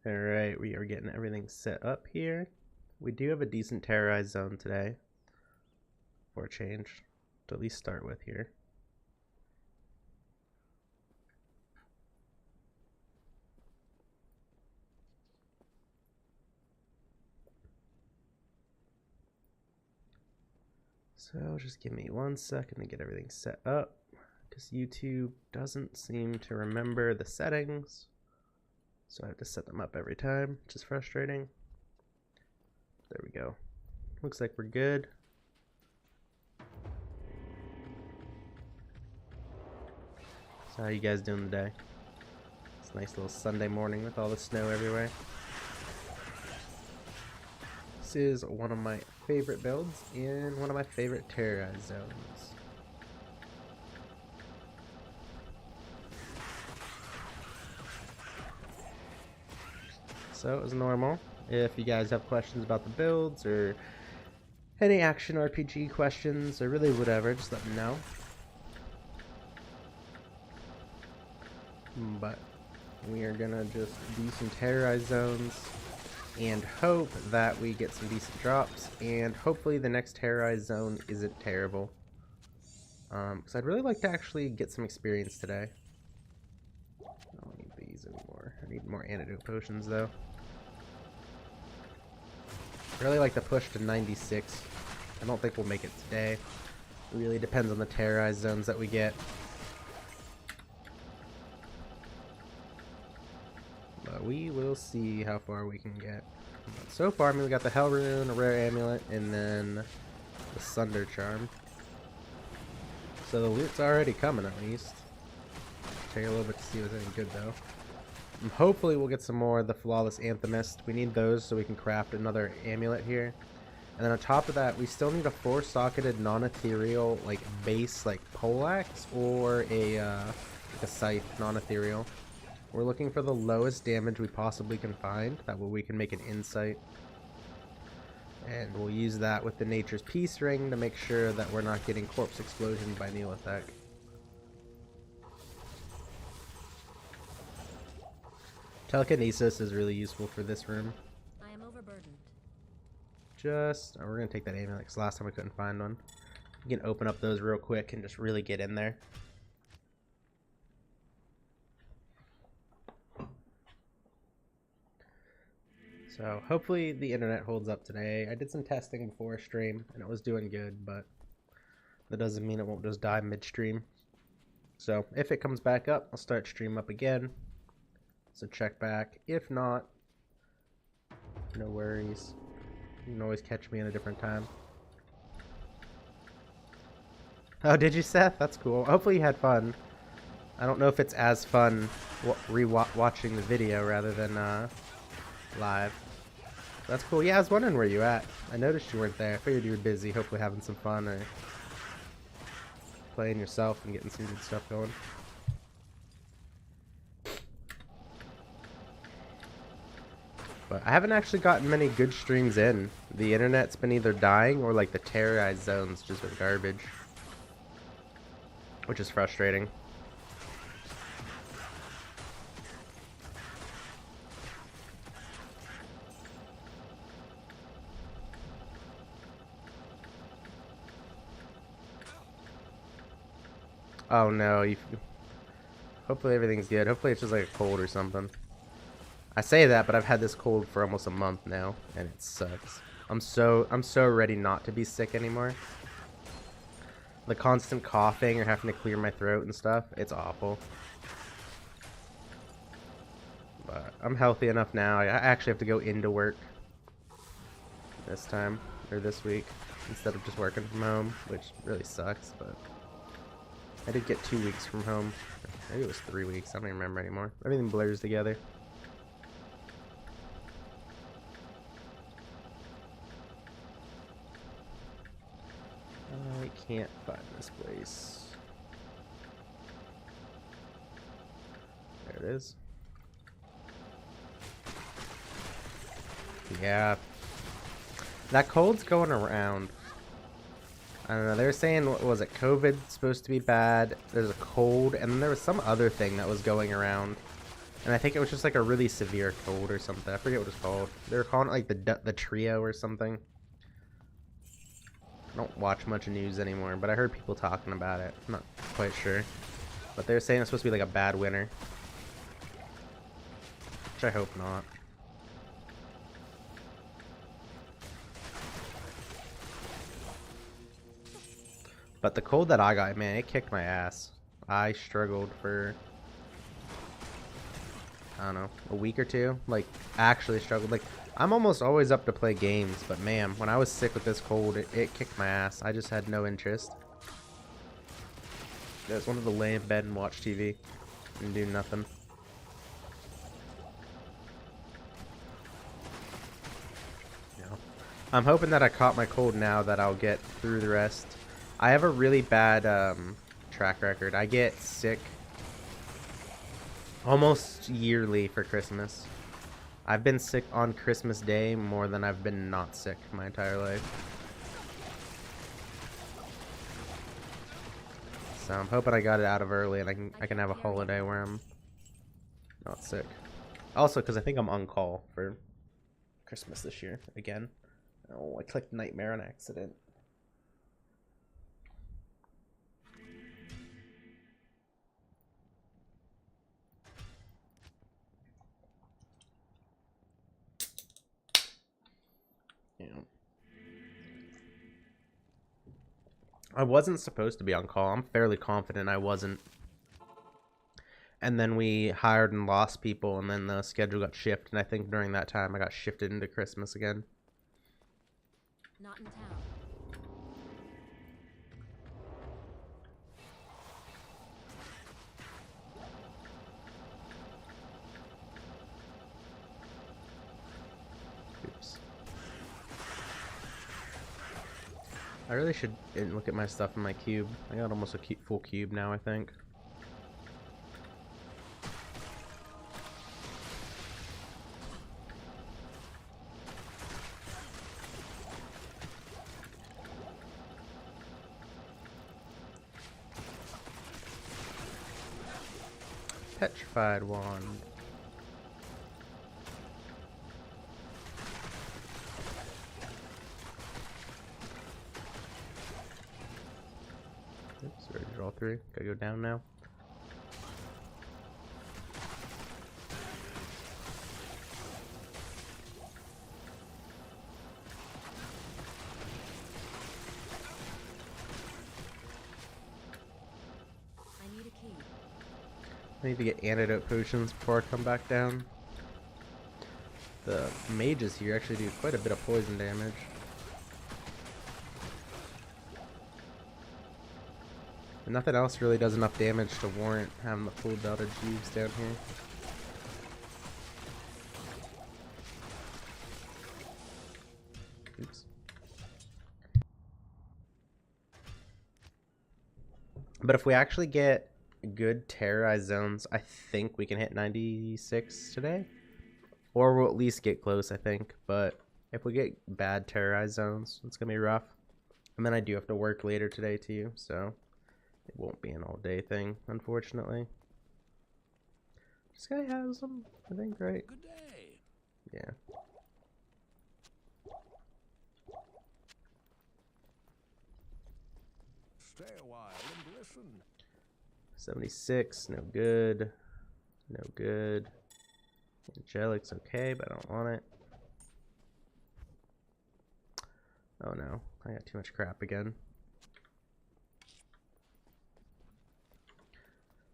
Alright, we are getting everything set up here. We do have a decent terrorized zone today. For a change. To at least start with here. So just give me 1 second to get everything set up. Because YouTube doesn't seem to remember the settings. So I have to set them up every time, which is frustrating. There we go. Looks like we're good. So how you guys doing today? It's a nice little Sunday morning with all the snow everywhere. This is one of my favorite builds in one of my favorite terrorized zones. So as normal, if you guys have questions about the builds or any action RPG questions or really whatever, just let me know. But we are gonna just do some terrorized zones and hope that we get some decent drops, and hopefully the next terrorized zone isn't terrible. Because I'd really like to actually get some experience today. I don't need these anymore. I need more antidote potions though. I really like to push to 96. I don't think we'll make it today. It really depends on the terrorized zones that we get. But we will see how far we can get. But so far, I mean, we got the Hell Rune, a rare amulet, and then the Sunder Charm. So the loot's already coming at least. Take a little bit to see what's any good though. And hopefully we'll get some more of the Flawless Anthemist. We need those so we can craft another amulet here. And then on top of that, we still need a 4-socketed non-ethereal like base like poleaxe or a scythe non-ethereal. We're looking for the lowest damage we possibly can find. That way we can make an insight. And we'll use that with the Nature's Peace ring to make sure that we're not getting corpse explosion by Neolithic. Telekinesis is really useful for this room. I am overburdened. We're gonna take that amulet because last time we couldn't find one. You can open up those real quick and just really get in there. So hopefully the internet holds up today. I did some testing before stream and it was doing good, but that doesn't mean it won't just die midstream. So if it comes back up, I'll start stream up again. So check back. If not, no worries. You can always catch me at a different time. Oh, did you, Seth? That's cool. Hopefully you had fun. I don't know if it's as fun watching the video rather than live. That's cool. Yeah, I was wondering where you at. I noticed you weren't there. I figured you were busy, hopefully having some fun or playing yourself and getting some good stuff going. But I haven't actually gotten many good streams in. The internet's been either dying or like the terrorized zones just been garbage. Which is frustrating. Oh no, hopefully everything's good. Hopefully it's just like a cold or something. I say that, but I've had this cold for almost a month now, and it sucks. I'm so ready not to be sick anymore. The constant coughing or having to clear my throat and stuff, it's awful. But I'm healthy enough now. I actually have to go into work this time, or this week, instead of just working from home, which really sucks, but I did get 2 weeks from home. Maybe it was 3 weeks, I don't even remember anymore. Everything blurs together. I can't find this place. There it is. Yeah. That cold's going around. I don't know, they were saying, what was it, COVID supposed to be bad, there's a cold, and then there was some other thing that was going around. And I think it was just like a really severe cold or something. I forget what it's called. They were calling it like the trio or something. I don't watch much news anymore, but I heard people talking about it. I'm not quite sure. But they're saying it's supposed to be like a bad winter. Which I hope not. But the cold that I got, man, it kicked my ass. I struggled for, I don't know, a week or two. Like, actually struggled. Like, I'm almost always up to play games, but man, when I was sick with this cold, it kicked my ass. I just had no interest. I just wanted to lay in bed and watch TV and do nothing. I'm hoping that I caught my cold now that I'll get through the rest. I have a really bad track record. I get sick almost yearly for Christmas. I've been sick on Christmas Day more than I've been not sick my entire life. So I'm hoping I got it out of early and I can have a holiday where I'm not sick. Also, because I think I'm on call for Christmas this year again. Oh, I clicked Nightmare on accident. Yeah. I wasn't supposed to be on call. I'm fairly confident I wasn't. And then we hired and lost people, and then the schedule got shifted. And I think during that time, I got shifted into Christmas again. Not in town. Oops. I really should look at my stuff in my cube. I got almost a full cube now, I think. Petrified wand. Oops, already draw 3. Gotta go down now. I need a key. I need to get antidote potions before I come back down. The mages here actually do quite a bit of poison damage. And nothing else really does enough damage to warrant having the full Delta Jeeves down here. Oops. But if we actually get good terrorized zones, I think we can hit 96 today. Or we'll at least get close, I think. But if we get bad terrorized zones, it's going to be rough. And then I do have to work later today too, so it won't be an all-day thing, unfortunately. This guy has them, I think, right? Good day. Yeah. Stay a while and listen. 76, no good. No good. Angelic's okay, but I don't want it. Oh no, I got too much crap again.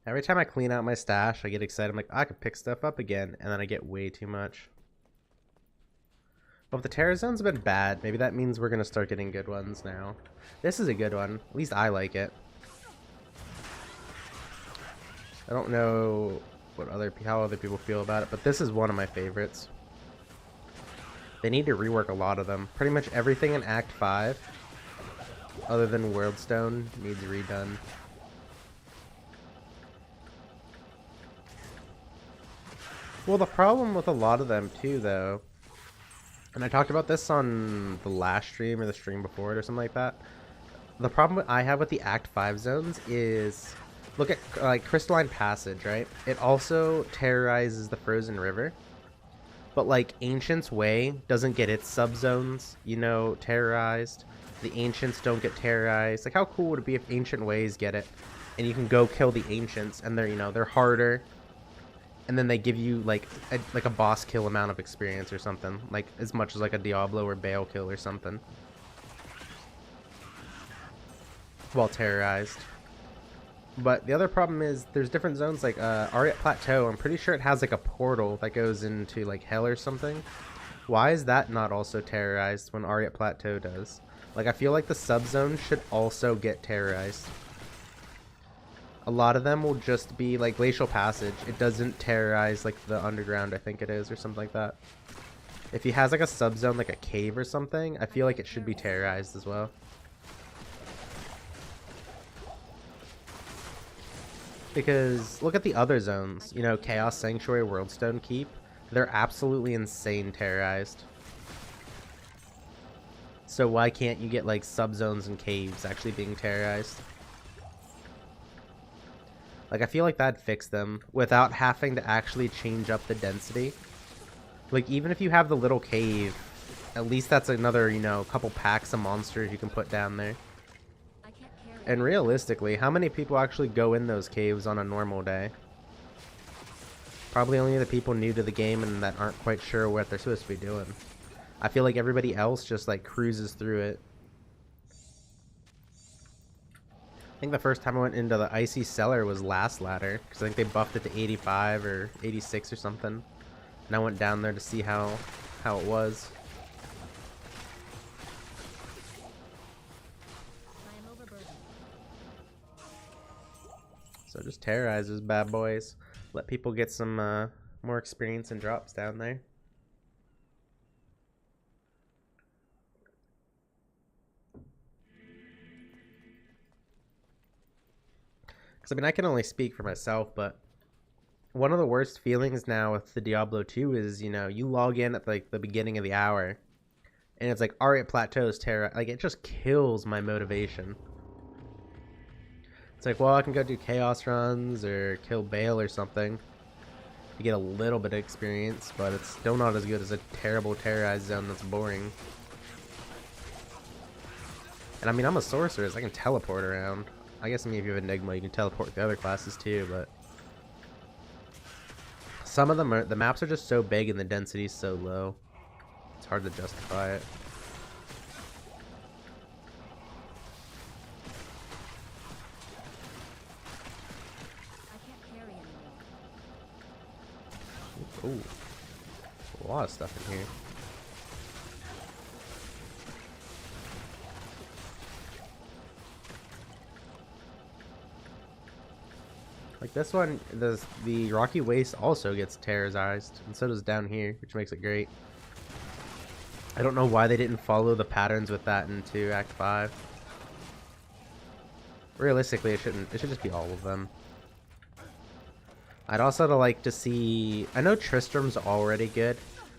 Every time I clean out my stash, I get excited. I'm like, I could pick stuff up again, and then I get way too much. But if the Terror Zone's been bad, maybe that means we're going to start getting good ones now. This is a good one. At least I like it. I don't know what how other people feel about it, but this is one of my favorites. They need to rework a lot of them. Pretty much everything in Act 5, other than Worldstone, needs redone. Well, the problem with a lot of them too, though, and I talked about this on the last stream or the stream before it or something like that. The problem I have with the Act 5 zones is Look at like Crystalline Passage, right? It also terrorizes the Frozen River. But like Ancient's Way doesn't get its subzones, you know, terrorized. The Ancients don't get terrorized. Like how cool would it be if Ancient Ways get it and you can go kill the Ancients and they're, you know, they're harder. And then they give you like a boss kill amount of experience or something. Like as much as like a Diablo or Bale kill or something. While terrorized. But the other problem is there's different zones like Ariat Plateau. I'm pretty sure it has like a portal that goes into like hell or something. Why is that not also terrorized when Ariat Plateau does? Like I feel like the subzone should also get terrorized. A lot of them will just be like Glacial Passage. It doesn't terrorize like the underground, I think it is, or something like that. If he has like a subzone like a cave or something, I feel like it should be terrorized as well. Because look at the other zones, you know, Chaos Sanctuary, Worldstone Keep. They're absolutely insane terrorized. So why can't you get like subzones and caves actually being terrorized? Like I feel like that'd fix them without having to actually change up the density. Like even if you have the little cave, at least that's another, you know, couple packs of monsters you can put down there. And realistically, how many people actually go in those caves on a normal day? Probably only the people new to the game and that aren't quite sure what they're supposed to be doing. I feel like everybody else just like cruises through it. I think the first time I went into the Icy Cellar was last ladder, because I think they buffed it to 85 or 86 or something. And I went down there to see how it was. So just terrorize those bad boys. Let people get some more experience and drops down there. Because I mean, I can only speak for myself, but one of the worst feelings now with the Diablo 2 is, you know, you log in at like the beginning of the hour and it's like Ariat Plateau's terror. Like it just kills my motivation. It's like, well, I can go do chaos runs or kill Bale or something to get a little bit of experience, but it's still not as good as a terrible terrorized zone that's boring. And I mean, I'm a sorceress. I can teleport around. I guess, I mean, if you have Enigma, you can teleport the other classes too, but some of them are, the maps are just so big and the density is so low. It's hard to justify it. Ooh, a lot of stuff in here. Like this one, the Rocky Waste also gets terrorized, and so does down here, which makes it great. I don't know why they didn't follow the patterns with that into Act 5. Realistically, it shouldn't. It should just be all of them. I'd also like to see... I know Tristram's already good,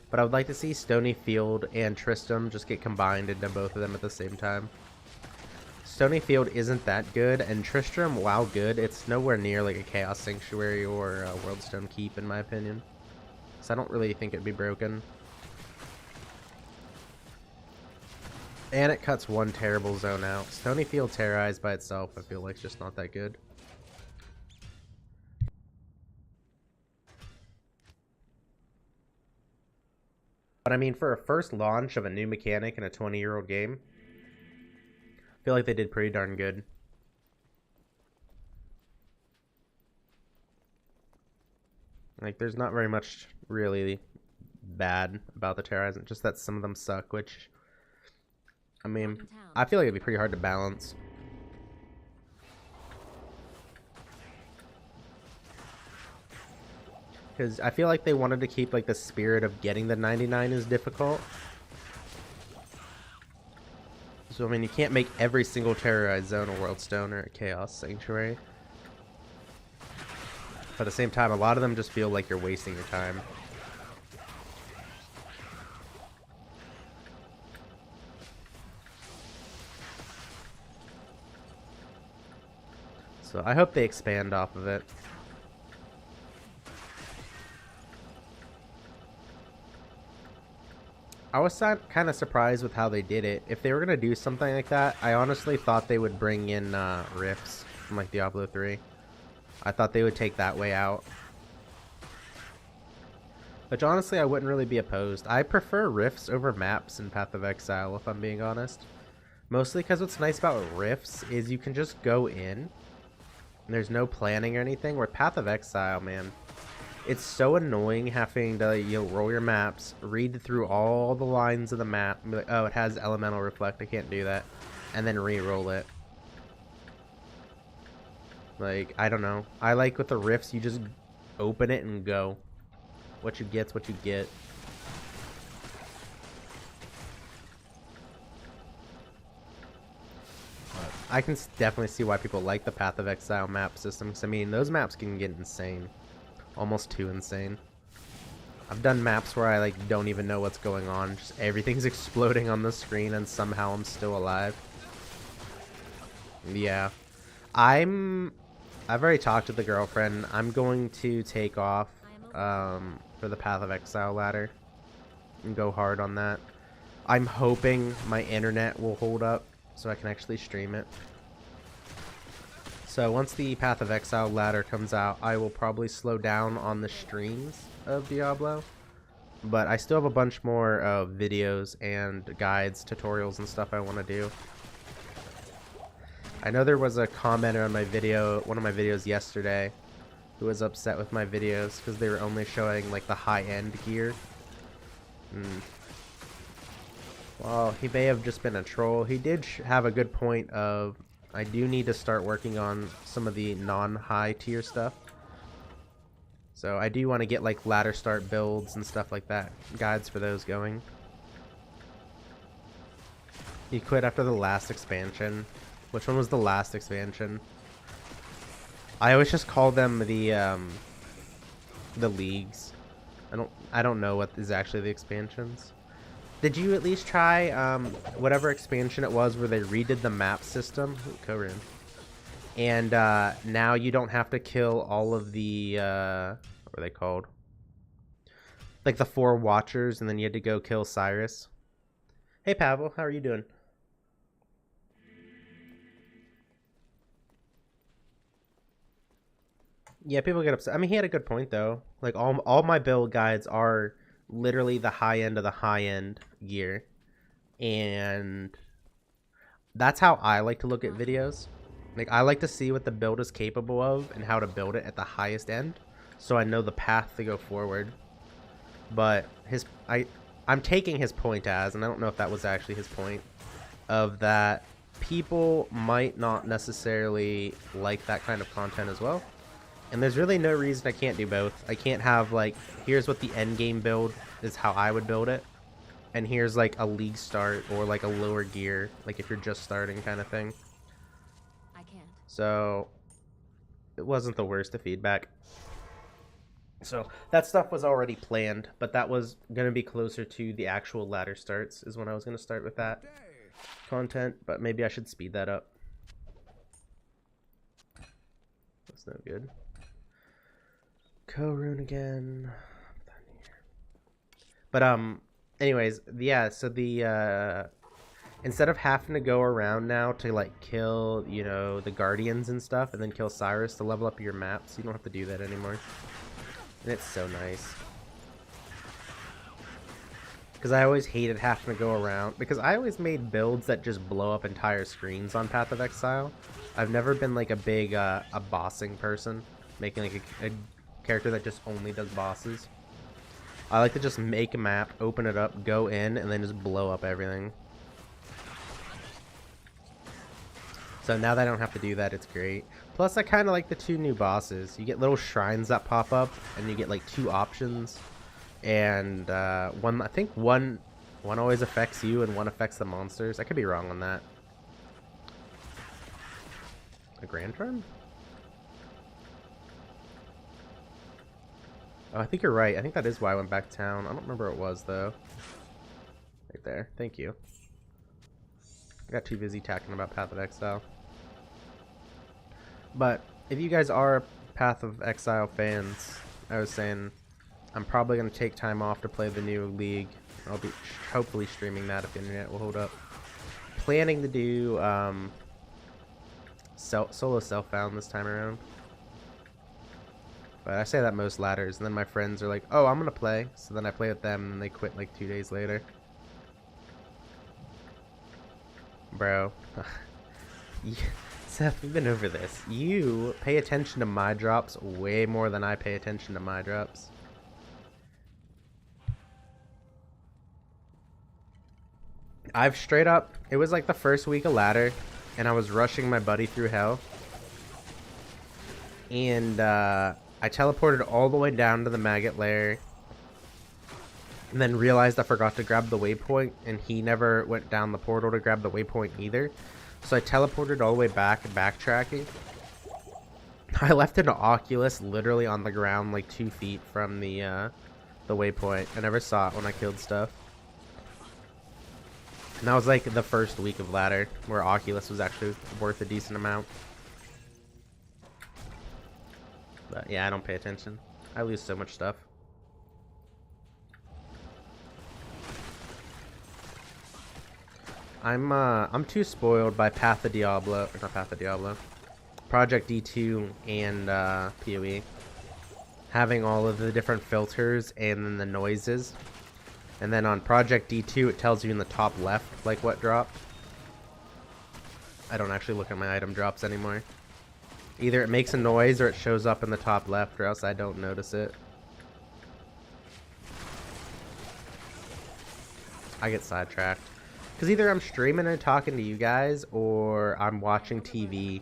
but I would like to see Stony Field and Tristram just get combined into both of them at the same time. Stony Field isn't that good, and Tristram, while good, it's nowhere near like a Chaos Sanctuary or a Worldstone Keep, in my opinion. So I don't really think it'd be broken. And it cuts one terrible zone out. Stony Field terrorized by itself, I feel like, it's just not that good. But I mean, for a first launch of a new mechanic in a 20-year-old game, I feel like they did pretty darn good. Like, there's not very much really bad about the terrorizing, just that some of them suck, which, I mean, I feel like it'd be pretty hard to balance. Because I feel like they wanted to keep, like, the spirit of getting the 99 is difficult. So, I mean, you can't make every single terrorized zone a Worldstone or a Chaos Sanctuary. But at the same time, a lot of them just feel like you're wasting your time. So I hope they expand off of it. I was kind of surprised with how they did it. If they were going to do something like that, I honestly thought they would bring in rifts from like Diablo 3. I thought they would take that way out. Which honestly I wouldn't really be opposed. I prefer rifts over maps in Path of Exile, if I'm being honest. Mostly because what's nice about rifts is you can just go in. And there's no planning or anything. Where Path of Exile, man, it's so annoying having to roll your maps, read through all the lines of the map, and be like, oh, it has elemental reflect, I can't do that, and then re-roll it. Like, I don't know. I like with the rifts, you just open it and go. What you get's what you get. I can definitely see why people like the Path of Exile map system, because I mean, those maps can get insane. Almost too insane. I've done maps where I like don't even know what's going on. Just everything's exploding on the screen and somehow I'm still alive. Yeah. I've already talked to the girlfriend. I'm going to take off for the Path of Exile ladder and go hard on that. I'm hoping my internet will hold up so I can actually stream it. So once the Path of Exile ladder comes out, I will probably slow down on the streams of Diablo. But I still have a bunch more videos and guides, tutorials, and stuff I want to do. I know there was a commenter on my video, one of my videos yesterday, who was upset with my videos because they were only showing like the high-end gear. Well, he may have just been a troll. He did have a good point of, I do need to start working on some of the non-high tier stuff. So I do want to get like ladder start builds and stuff like that. Guides for those going. He quit after the last expansion. Which one was the last expansion? I always just call them the leagues. I don't know what is actually the expansions. Did you at least try whatever expansion it was where they redid the map system? Ooh, co-rune. And now you don't have to kill all of the what are they called? Like the 4 watchers, and then you had to go kill Cyrus. Hey Pavel, how are you doing? Yeah, people get upset. I mean, he had a good point though. Like all my build guides are literally the high end of the high end gear, and that's how I like to look at videos. Like, I like to see what the build is capable of and how to build it at the highest end, so I know the path to go forward. But I'm taking his point as, and I don't know if that was actually his point, of that people might not necessarily like that kind of content as well. And there's really no reason I can't do both. I can't have like, here's what the end game build is, how I would build it, and here's like a league start or like a lower gear, like if you're just starting kind of thing. I can't. So it wasn't the worst of feedback. So that stuff was already planned, but that was going to be closer to the actual ladder starts is when I was going to start with that content, but maybe I should speed that up. That's no good. Co-rune again. But anyways, yeah, so the instead of having to go around now to like kill, you know, the guardians and stuff and then kill Cyrus to level up your maps, you don't have to do that anymore. And it's so nice. Because I always hated having to go around, because I always made builds that just blow up entire screens on Path of Exile. I've never been like a big a bossing person, making like a character that just only does bosses. I like to just make a map, open it up, go in, and then just blow up everything. So now that I don't have to do that, it's great. Plus, I kind of like the 2 new bosses. You get little shrines that pop up, and you get like 2 options. And I think one always affects you, and one affects the monsters. I could be wrong on that. A Grand Charm? Oh, I think you're right. I think that is why I went back to town. I don't remember what it was, though. Right there. Thank you. I got too busy talking about Path of Exile. But if you guys are Path of Exile fans, I was saying I'm probably going to take time off to play the new League. I'll be hopefully streaming that if the internet will hold up. Planning to do solo self-found this time around. But I say that most ladders, and then my friends are like, oh, I'm going to play. So then I play with them, and they quit like 2 days later. Bro. Seth, we've been over this. You pay attention to my drops way more than I pay attention to my drops. I've straight up, it was like the first week of ladder, and I was rushing my buddy through hell. And I teleported all the way down to the maggot lair. And then realized I forgot to grab the waypoint, and he never went down the portal to grab the waypoint either. So I teleported all the way back, backtracking. I left an Oculus literally on the ground like 2 feet from the waypoint. I never saw it when I killed stuff. And that was like the first week of ladder where Oculus was actually worth a decent amount. But yeah, I don't pay attention. I lose so much stuff. I'm too spoiled by Path of Diablo, or not Path of Diablo, Project D2 and PoE. Having all of the different filters and then the noises. And then on Project D2 it tells you in the top left like what dropped. I don't actually look at my item drops anymore. Either it makes a noise or it shows up in the top left, or else I don't notice it. I get sidetracked. Because either I'm streaming and talking to you guys, or I'm watching TV.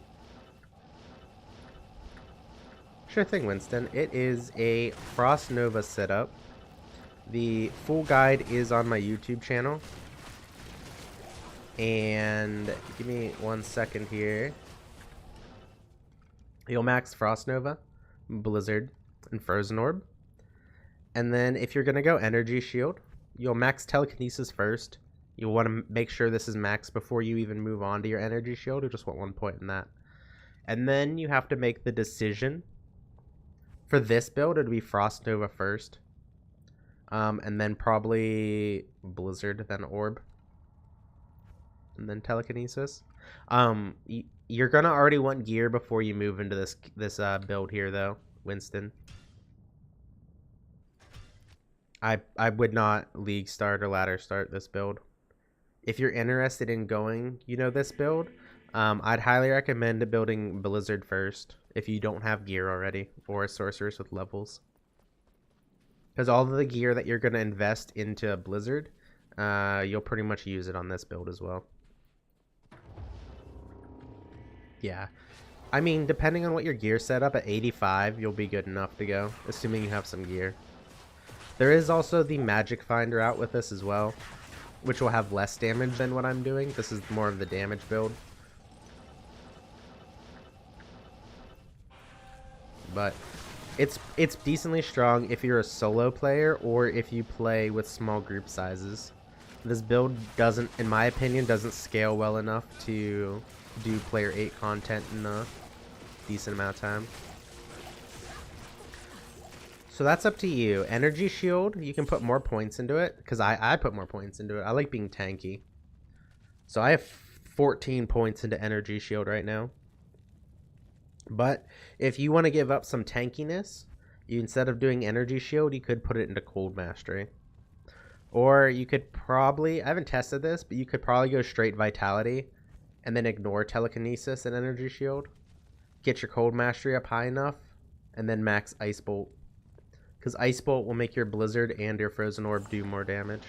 Sure thing, Winston. It is a Frost Nova setup. The full guide is on my YouTube channel. And give me 1 second here. You'll max Frost Nova, Blizzard, and Frozen Orb. And then if you're going to go Energy Shield, you'll max Telekinesis first. You'll want to make sure this is maxed before you even move on to your Energy Shield. You just want 1 point in that. And then you have to make the decision. For this build, it would be Frost Nova first. And then probably Blizzard, then Orb. And then Telekinesis. You're going to already want gear before you move into this build here, though, Winston. I would not League start or ladder start this build. If you're interested in going, this build, I'd highly recommend building Blizzard first if you don't have gear already, or a sorceress with levels. Because all of the gear that you're going to invest into Blizzard, you'll pretty much use it on this build as well. Yeah. I mean, depending on what your gear setup, at 85, you'll be good enough to go, assuming you have some gear. There is also the Magic Finder out with this as well, which will have less damage than what I'm doing. This is more of the damage build. But it's decently strong if you're a solo player or if you play with small group sizes. This build doesn't, in my opinion, doesn't scale well enough to do player 8 content in a decent amount of time. So that's up to you. Energy Shield, you can put more points into it, because I put more points into it. I like being tanky. So I have 14 points into Energy Shield right now. But if you want to give up some tankiness, instead of doing Energy Shield, you could put it into Cold Mastery. Or you could probably, I haven't tested this, but you could probably go straight Vitality and then ignore Telekinesis and Energy Shield. Get your Cold Mastery up high enough, and then max Ice Bolt. Because Ice Bolt will make your Blizzard and your Frozen Orb do more damage.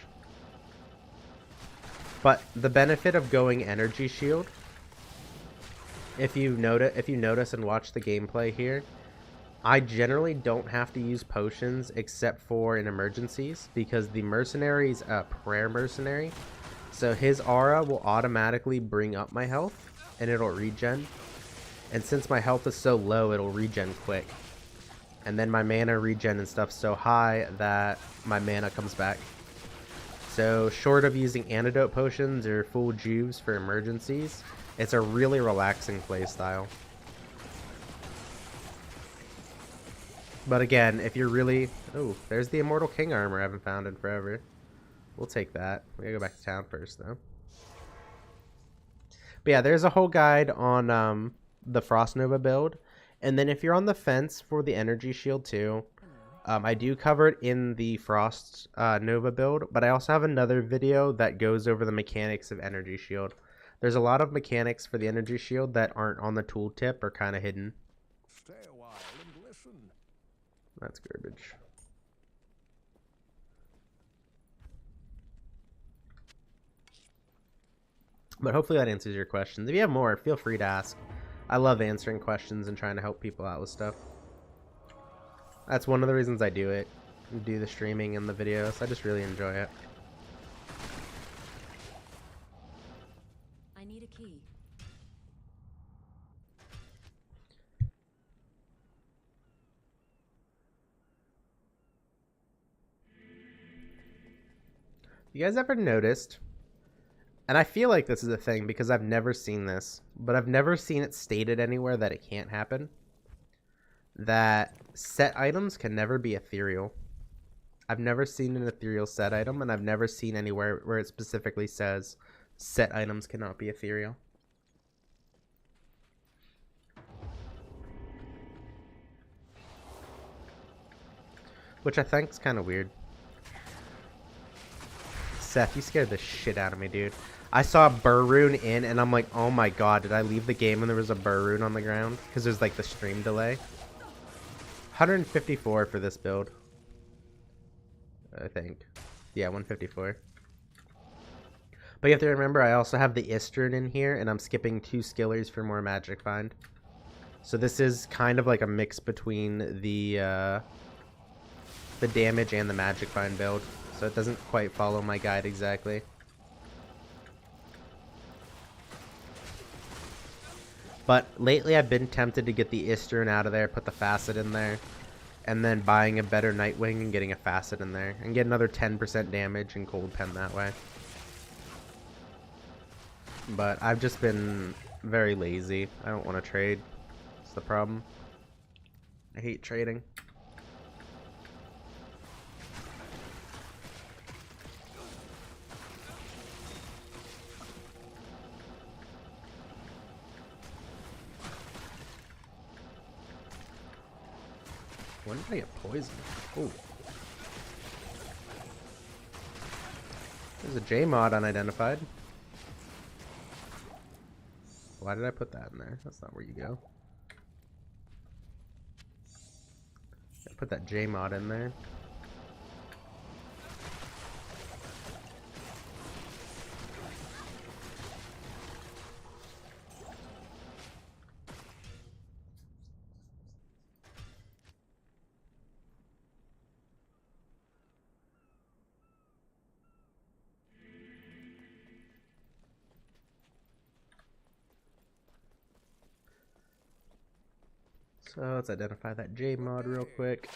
But the benefit of going Energy Shield, if you notice and watch the gameplay here, I generally don't have to use potions except for in emergencies, because the mercenary's a prayer mercenary. So his aura will automatically bring up my health, and it'll regen. And since my health is so low, it'll regen quick. And then my mana regen and stuff's so high that my mana comes back. So short of using antidote potions or full juves for emergencies, it's a really relaxing playstyle. But again, if you're really... Oh, there's the Immortal King armor I haven't found in forever. We'll take that. We gotta go back to town first, though. But yeah, there's a whole guide on the Frost Nova build. And then if you're on the fence for the energy shield too, I do cover it in the Frost Nova build, but I also have another video that goes over the mechanics of energy shield. There's a lot of mechanics for the energy shield that aren't on the tooltip or kind of hidden. Stay a while and listen. That's garbage. But hopefully that answers your questions. If you have more, feel free to ask. I love answering questions and trying to help people out with stuff. That's one of the reasons I do it. Do the streaming and the videos. I just really enjoy it. I need a key. You guys ever noticed, and I feel like this is a thing because I've never seen this, but I've never seen it stated anywhere that it can't happen, that set items can never be ethereal. I've never seen an ethereal set item, and I've never seen anywhere where it specifically says set items cannot be ethereal. Which I think is kind of weird. Seth, you scared the shit out of me, dude. I saw a burr rune in, and I'm like, oh my god, did I leave the game and there was a burr rune on the ground? Because there's like the stream delay. 154 for this build. I think. Yeah, 154. But you have to remember, I also have the Istern in here, and I'm skipping 2 skillers for more magic find. So this is kind of like a mix between the damage and the magic find build. So it doesn't quite follow my guide exactly. But lately I've been tempted to get the Istern out of there, put the Facet in there, and then buying a better Nightwing and getting a Facet in there, and get another 10% damage and Cold Pen that way. But I've just been very lazy. I don't want to trade. That's the problem. I hate trading. When did I get poisoned? Oh. There's a J-mod unidentified. Why did I put that in there? That's not where you go. I put that J-mod in there. So let's identify that J-mod real quick.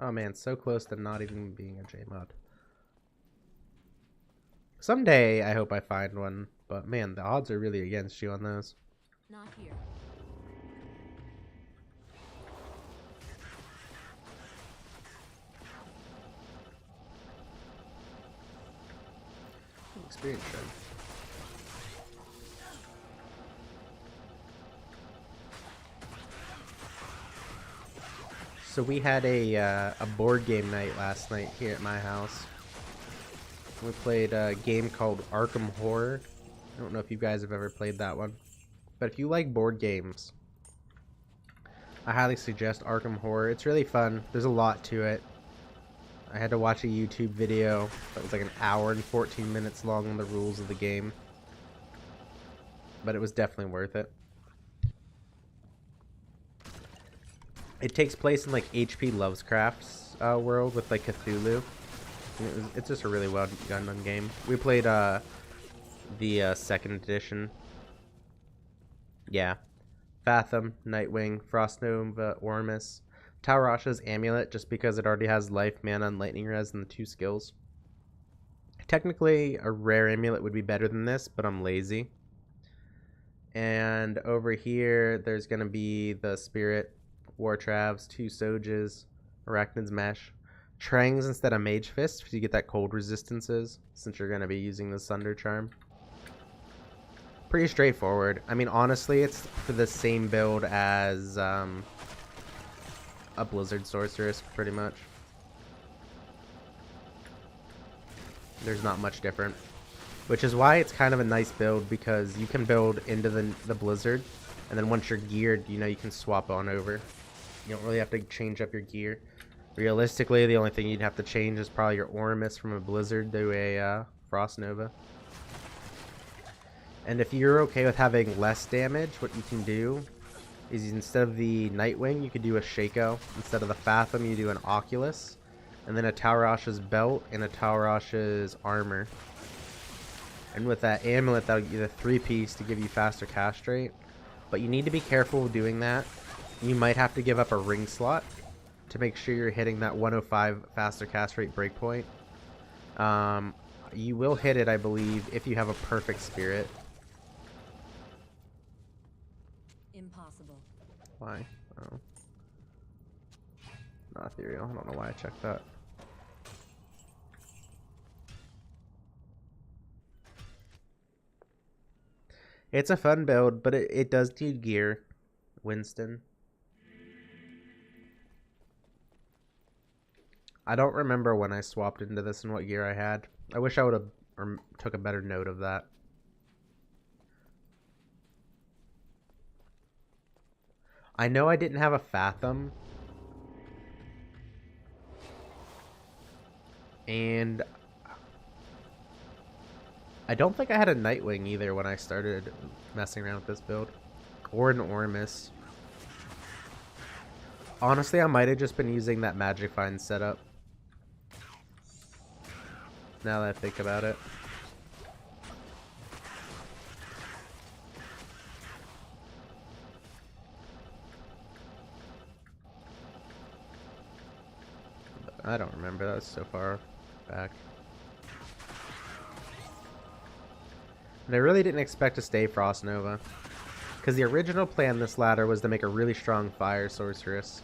Oh man, so close to not even being a J-mod. Someday I hope I find one, but man, the odds are really against you on those. Not here. Experience shred. So we had a board game night last night here at my house. We played a game called Arkham Horror. I don't know if you guys have ever played that one. But if you like board games, I highly suggest Arkham Horror. It's really fun. There's a lot to it. I had to watch a YouTube video that was like an hour and 14 minutes long on the rules of the game. But it was definitely worth it. It takes place in like H.P. Lovecraft's world with like Cthulhu. It's just a really well done game. We played the second edition. Yeah. Fathom, Nightwing, Frost Nova, Ormus. Taurasha's Amulet, just because it already has life, mana, and lightning res and the 2 skills. Technically, a rare amulet would be better than this, but I'm lazy. And over here, there's going to be the Spirit War Travs, 2 Soges, Arachnid's Mesh, Trangs instead of Mage Fist, because you get that cold resistances, since you're going to be using the Sunder Charm. Pretty straightforward. I mean, honestly, it's for the same build as a Blizzard Sorceress, pretty much. There's not much different. Which is why it's kind of a nice build, because you can build into the Blizzard, and then once you're geared, you know, you can swap on over. You don't really have to change up your gear. Realistically, the only thing you'd have to change is probably your Oramus from a Blizzard to a Frost Nova. And if you're okay with having less damage, what you can do is instead of the Nightwing, you could do a Shaco. Instead of the Fathom, you do an Oculus, and then a Taurash's Belt and a Taurash's Armor. And with that amulet, that'll give you the 3-piece to give you faster cast rate. But you need to be careful with doing that. You might have to give up a ring slot to make sure you're hitting that 105 faster cast rate breakpoint. You will hit it, I believe, if you have a perfect spirit. Impossible. Why? Oh. Not ethereal. I don't know why I checked that. It's a fun build, but it does need gear. Winston. I don't remember when I swapped into this and what gear I had. I wish I would have or took a better note of that. I know I didn't have a Fathom. And I don't think I had a Nightwing either when I started messing around with this build. Or an Ormus. Honestly, I might have just been using that Magic Find setup. Now that I think about it. I don't remember. That was so far back. And I really didn't expect to stay Frost Nova, because the original plan this ladder was to make a really strong Fire Sorceress.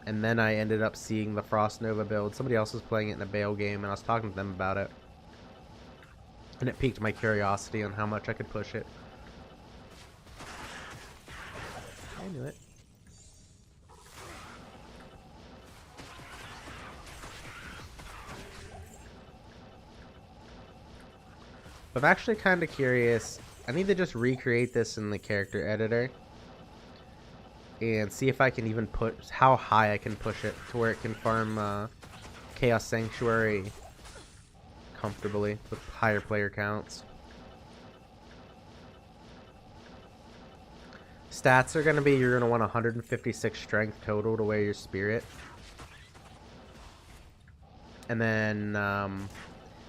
And then I ended up seeing the Frost Nova build. Somebody else was playing it in a Bale game, and I was talking to them about it. And it piqued my curiosity on how much I could push it. I knew it. I'm actually kind of curious. I need to just recreate this in the character editor and see if I can even put how high I can push it to where it can farm Chaos Sanctuary comfortably with higher player counts. Stats are going to be, you're going to want 156 strength total to wear your spirit. And then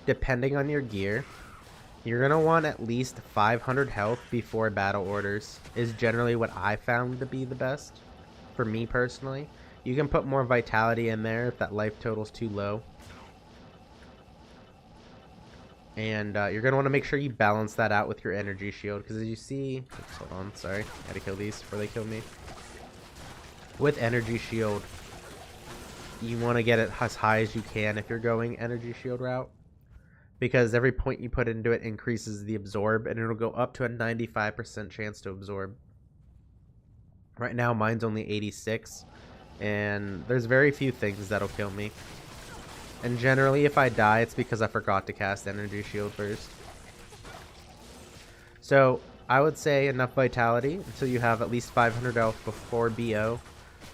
depending on your gear, you're going to want at least 500 health before battle orders is generally what I found to be the best for me personally. You can put more vitality in there if that life total's too low. And you're going to want to make sure you balance that out with your energy shield, because as you see... Oops, hold on, sorry. Gotta kill these before they kill me. With energy shield, you want to get it as high as you can if you're going energy shield route, because every point you put into it increases the absorb, and it'll go up to a 95% chance to absorb. Right now mine's only 86, and there's very few things that'll kill me. And generally if I die, it's because I forgot to cast energy shield first. So I would say enough vitality until you have at least 500 health before BO,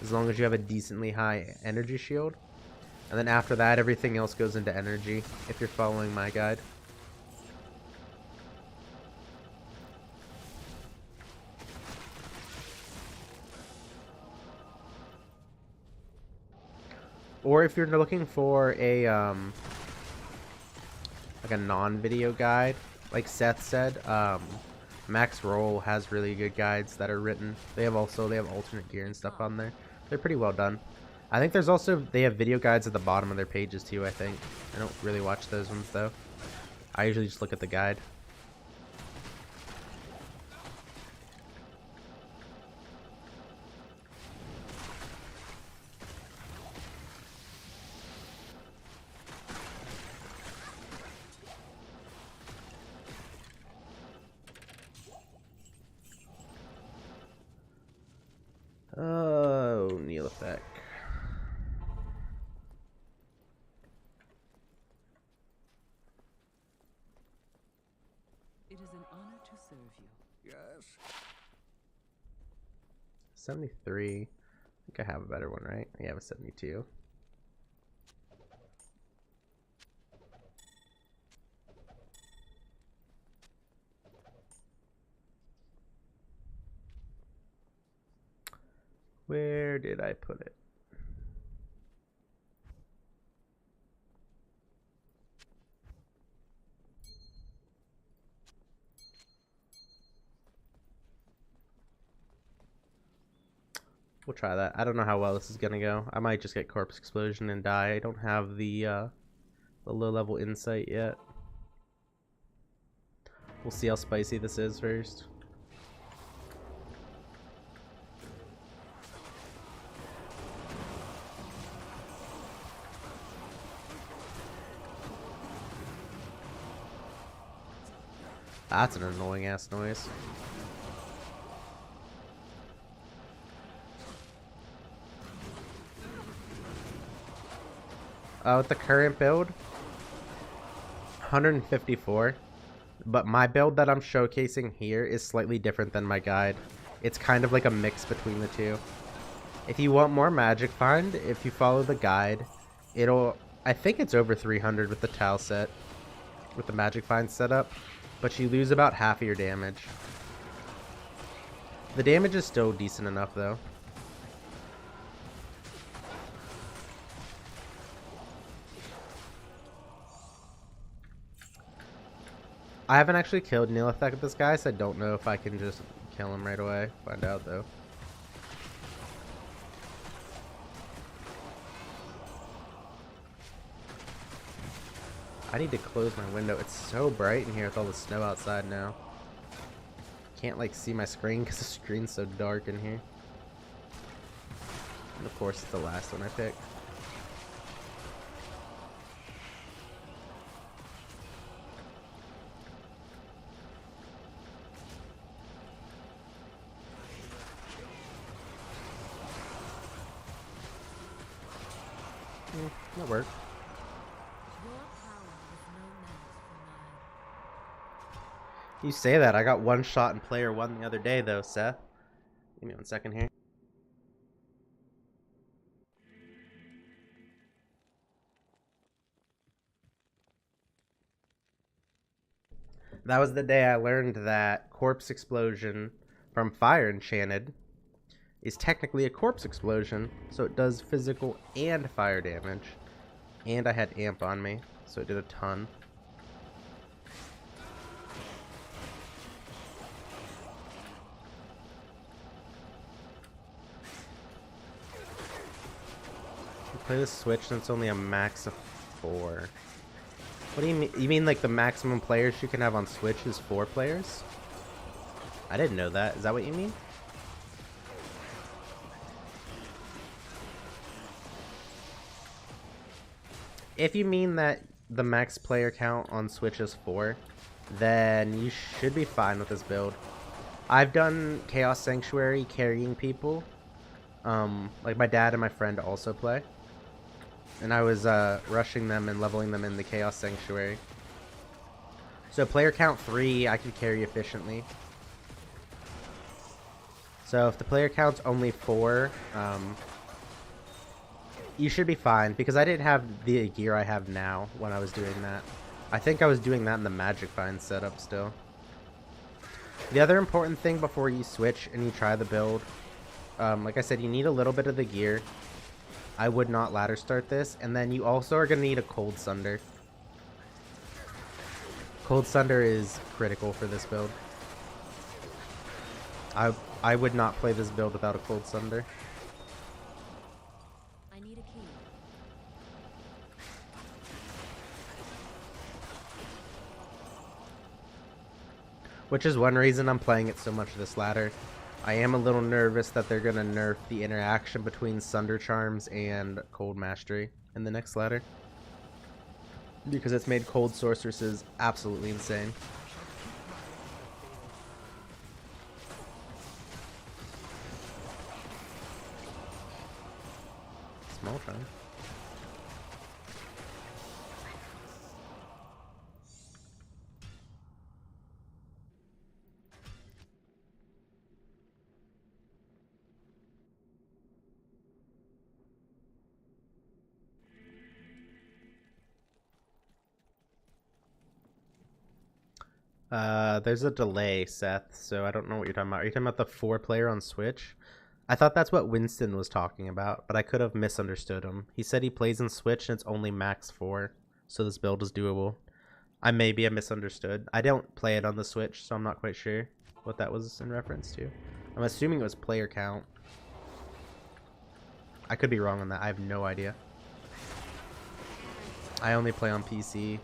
as long as you have a decently high energy shield. And then after that, everything else goes into energy, if you're following my guide. Or if you're looking for a like a non-video guide, like Seth said, Max Roll has really good guides that are written. They have alternate gear and stuff on there. They're pretty well done. I think there's also, they have video guides at the bottom of their pages too, I think. I don't really watch those ones though. I usually just look at the guide. 73. I think I have a better one, right? Yeah, I have a 72. Where did I put it? We'll try that. I don't know how well this is gonna go. I might just get corpse explosion and die. I don't have the low level insight yet. We'll see how spicy this is first. That's an annoying ass noise. With the current build, 154. But my build that I'm showcasing here is slightly different than my guide. It's kind of like a mix between the two. If you want more magic find, if you follow the guide, I think it's over 300 with the tile set, with the magic find setup, but you lose about half of your damage. The damage is still decent enough though. I haven't actually killed Neolithek with this guy, so I don't know if I can just kill him right away. Find out though. I need to close my window. It's so bright in here with all the snow outside now. Can't like see my screen because the screen's so dark in here. And of course it's the last one I picked. That worked. You say that. I got one shot in player one the other day though, Seth. Give me 1 second here. That was the day I learned that corpse explosion from fire enchanted is technically a corpse explosion, so it does physical and fire damage. And I had amp on me, so it did a ton. Play the Switch and it's only a max of 4. What do you mean? You mean like the maximum players you can have on Switch is 4 players? I didn't know that. Is that what you mean? If you mean that the max player count on Switch is 4, then you should be fine with this build. I've done Chaos Sanctuary carrying people. Like my dad and my friend also play. And I was rushing them and leveling them in the Chaos Sanctuary. So player count 3, I can carry efficiently. So if the player count's only 4, you should be fine, because I didn't have the gear I have now when I was doing that. I think I was doing that in the Magic Find setup still. The other important thing before you switch and you try the build, like I said, you need a little bit of the gear. I would not ladder start this, and then you also are going to need a Cold Sunder. Cold Sunder is critical for this build. I would not play this build without a Cold Sunder. I need a key. Which is one reason I'm playing it so much this ladder. I am a little nervous that they're going to nerf the interaction between Sunder Charms and Cold Mastery in the next ladder, because it's made Cold Sorceresses absolutely insane. Small charm. There's a delay, Seth, so I don't know what you're talking about. Are you talking about the 4-player on Switch? I thought that's what Winston was talking about, but I could have misunderstood him. He said he plays in Switch and it's only max 4, so this build is doable. I maybe have misunderstood. I don't play it on the Switch, so I'm not quite sure what that was in reference to. I'm assuming it was player count. I could be wrong on that. I have no idea. I only play on PC.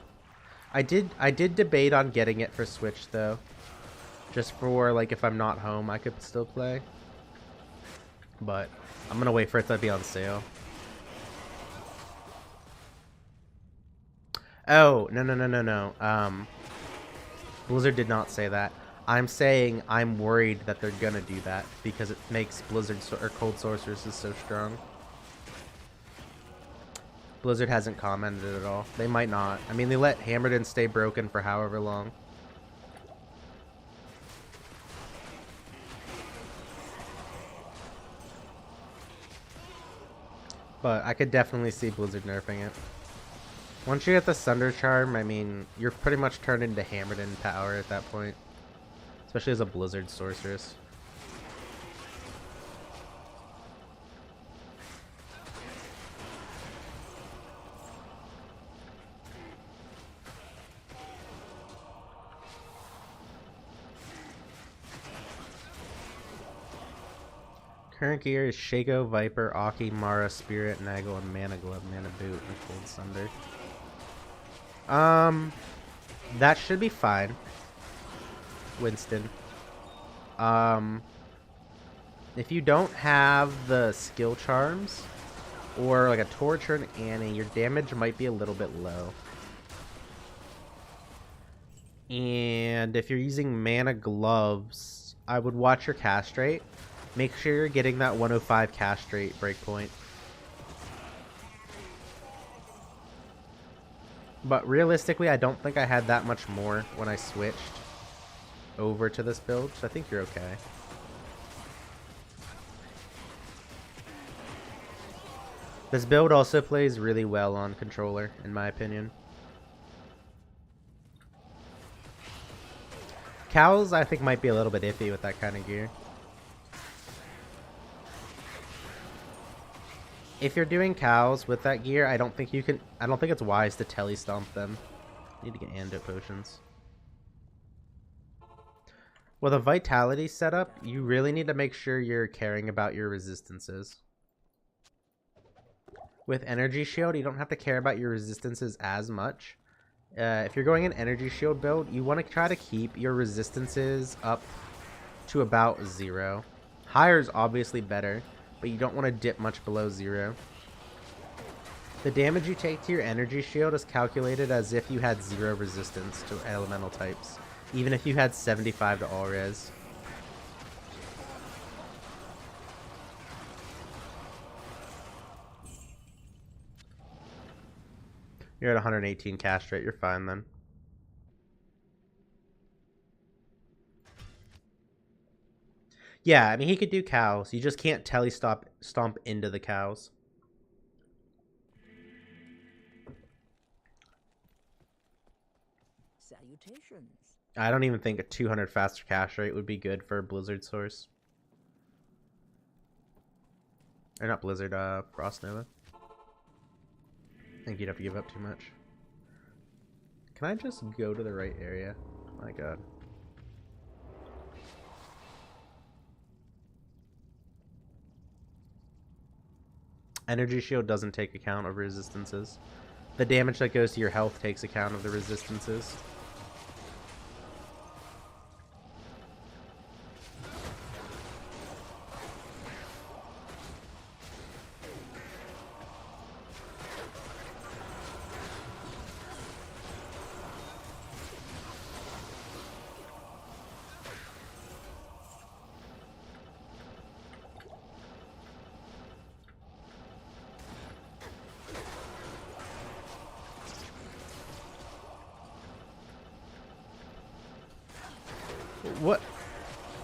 I did debate on getting it for Switch though. Just for like if I'm not home I could still play. But I'm gonna wait for it to be on sale. Oh, no. Blizzard did not say that. I'm saying I'm worried that they're gonna do that because it makes Blizzard or Cold Sorceresses so strong. Blizzard hasn't commented at all. They might not. I mean, they let Hammerden stay broken for however long. But I could definitely see Blizzard nerfing it. Once you get the Sunder Charm, I mean, you're pretty much turned into Hammerden power at that point. Especially as a Blizzard Sorceress. Current gear is Shaco, Viper, Aki, Mara, Spirit, Nagel, and Mana Glove, Mana Boot, and Cold Sunder. That should be fine. Winston. If you don't have the skill charms, or like a Torch or an Annie, your damage might be a little bit low. And if you're using Mana Gloves, I would watch your cast rate. Make sure you're getting that 105 cast rate breakpoint. But realistically, I don't think I had that much more when I switched over to this build, so I think you're okay. This build also plays really well on controller, in my opinion. Cowls, I think, might be a little bit iffy with that kind of gear. If you're doing cows with that gear, I don't think it's wise to telestomp them. You need to get antidote potions. With a vitality setup, you really need to make sure you're caring about your resistances. With energy shield, you don't have to care about your resistances as much. If you're going an energy shield build, you want to try to keep your resistances up to about 0. Higher is obviously better, but you don't want to dip much below 0. The damage you take to your energy shield is calculated as if you had 0 resistance to elemental types, even if you had 75 to all res. You're at 118 cast rate, you're fine then. Yeah, I mean, he could do cows. You just can't stomp into the cows. Salutations. I don't even think a 200 faster cast rate would be good for a Blizzard source. Or not Blizzard, Frost Nova. I think you'd have to give up too much. Can I just go to the right area? My god. Energy shield doesn't take account of resistances. The damage that goes to your health takes account of the resistances.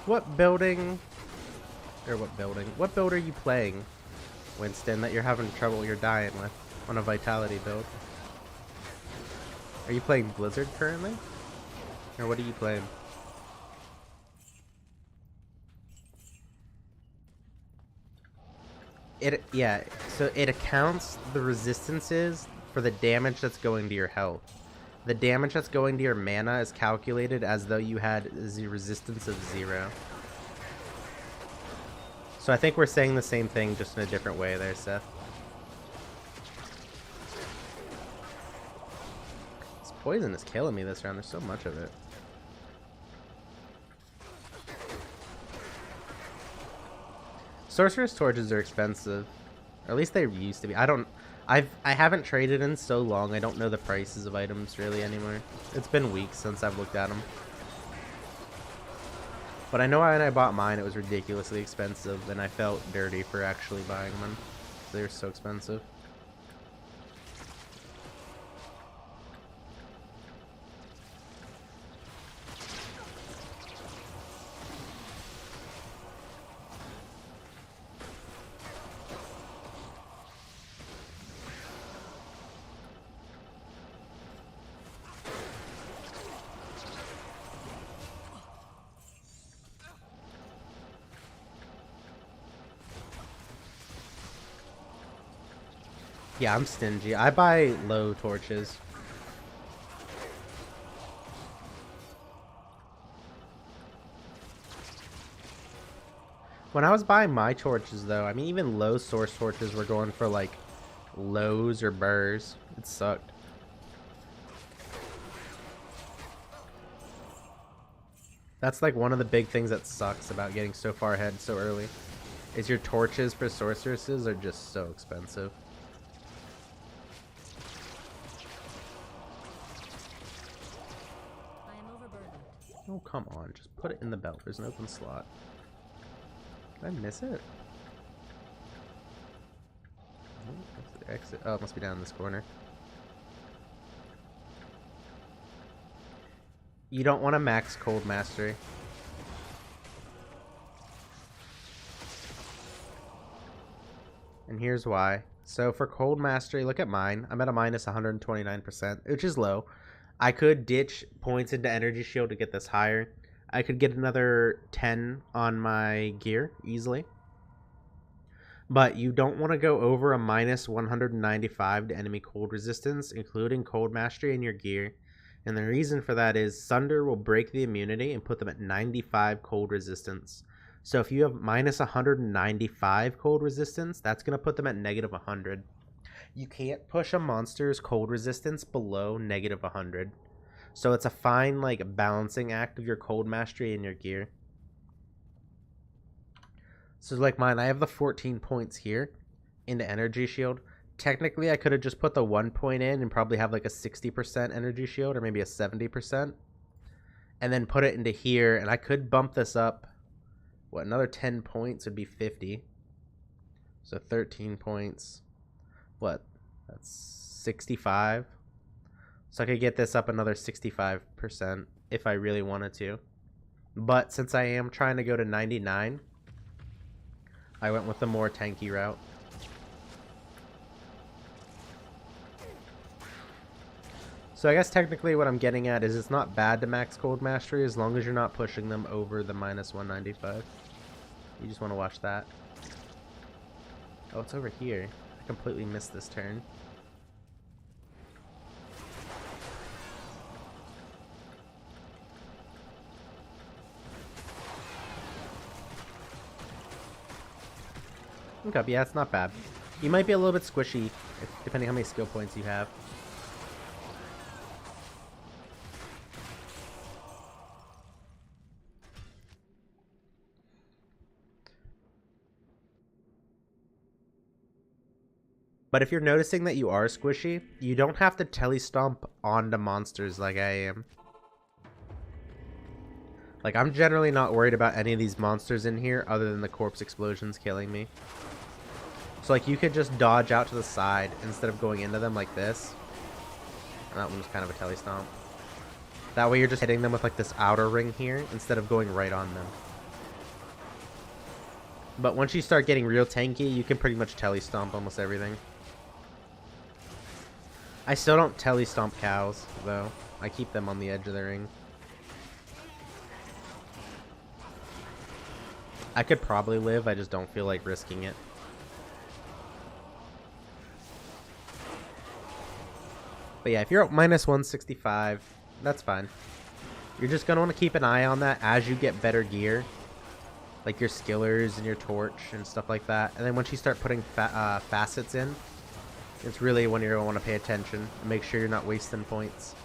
What build are you playing, Winston, that you're having trouble you're dying with on a vitality build? Are you playing Blizzard currently? Or what are you playing? Yeah, so it accounts the resistances for the damage that's going to your health. The damage that's going to your mana is calculated as though you had the resistance of 0. So I think we're saying the same thing, just in a different way there, Seth. This poison is killing me this round. There's so much of it. Sorcerer's torches are expensive. Or at least they used to be. I haven't traded in so long. I don't know the prices of items really anymore. It's been weeks since I've looked at them. But I know when I bought mine, it was ridiculously expensive, and I felt dirty for actually buying them. They were so expensive. Yeah, I'm stingy. I buy low torches. When I was buying my torches, though, I mean, even low source torches were going for, like, lows or burrs. It sucked. That's, like, one of the big things that sucks about getting so far ahead so early. Is your torches for sorceresses are just so expensive. Oh, come on. Just put it in the belt. There's an open slot. Did I miss it? Oh, the exit. Oh, it must be down in this corner. You don't want to max Cold Mastery. And here's why. So for Cold Mastery, look at mine. I'm at a minus 129%, which is low. I could ditch points into Energy Shield to get this higher. I could get another 10 on my gear easily. But you don't want to go over a minus 195 to enemy cold resistance, including Cold Mastery in your gear. And the reason for that is Sunder will break the immunity and put them at 95 cold resistance. So if you have minus 195 cold resistance, that's going to put them at negative 100. You can't push a monster's cold resistance below negative 100. So it's a fine, like, balancing act of your cold mastery and your gear. So like mine, I have the 14 points here into Energy Shield. Technically, I could have just put the 1 point in and probably have like a 60% Energy Shield or maybe a 70%. And then put it into here, and I could bump this up. What, another 10 points would be 50. So 13 points. What? That's 65. So I could get this up another 65% if I really wanted to. But since I am trying to go to 99, I went with the more tanky route. So I guess technically what I'm getting at is it's not bad to max Cold Mastery as long as you're not pushing them over the minus 195. You just want to watch that. Oh, it's over here. I completely missed this turn. Okay, yeah, it's not bad. You might be a little bit squishy, depending how many skill points you have. But if you're noticing that you are squishy, you don't have to telestomp onto monsters like I am. Like, I'm generally not worried about any of these monsters in here other than the corpse explosions killing me. So, like, you could just dodge out to the side instead of going into them like this. And that one was kind of a telestomp. That way you're just hitting them with, like, this outer ring here instead of going right on them. But once you start getting real tanky, you can pretty much telestomp almost everything. I still don't telestomp cows, though. I keep them on the edge of the ring. I could probably live, I just don't feel like risking it. But yeah, if you're at minus 165, that's fine. You're just going to want to keep an eye on that as you get better gear. Like your skillers and your torch and stuff like that. And then once you start putting facets in, it's really when you're going to want to pay attention and make sure you're not wasting points.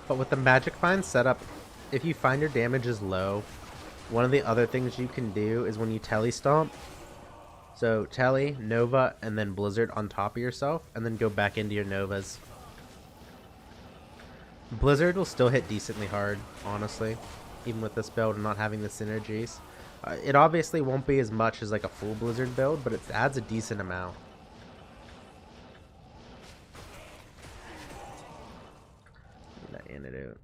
But with the magic find setup, if you find your damage is low, one of the other things you can do is when you telly stomp, so telly, Nova, and then Blizzard on top of yourself, and then go back into your Novas. Blizzard will still hit decently hard, honestly, even with this build and not having the synergies. It obviously won't be as much as like a full Blizzard build, but it adds a decent amount. That antidote.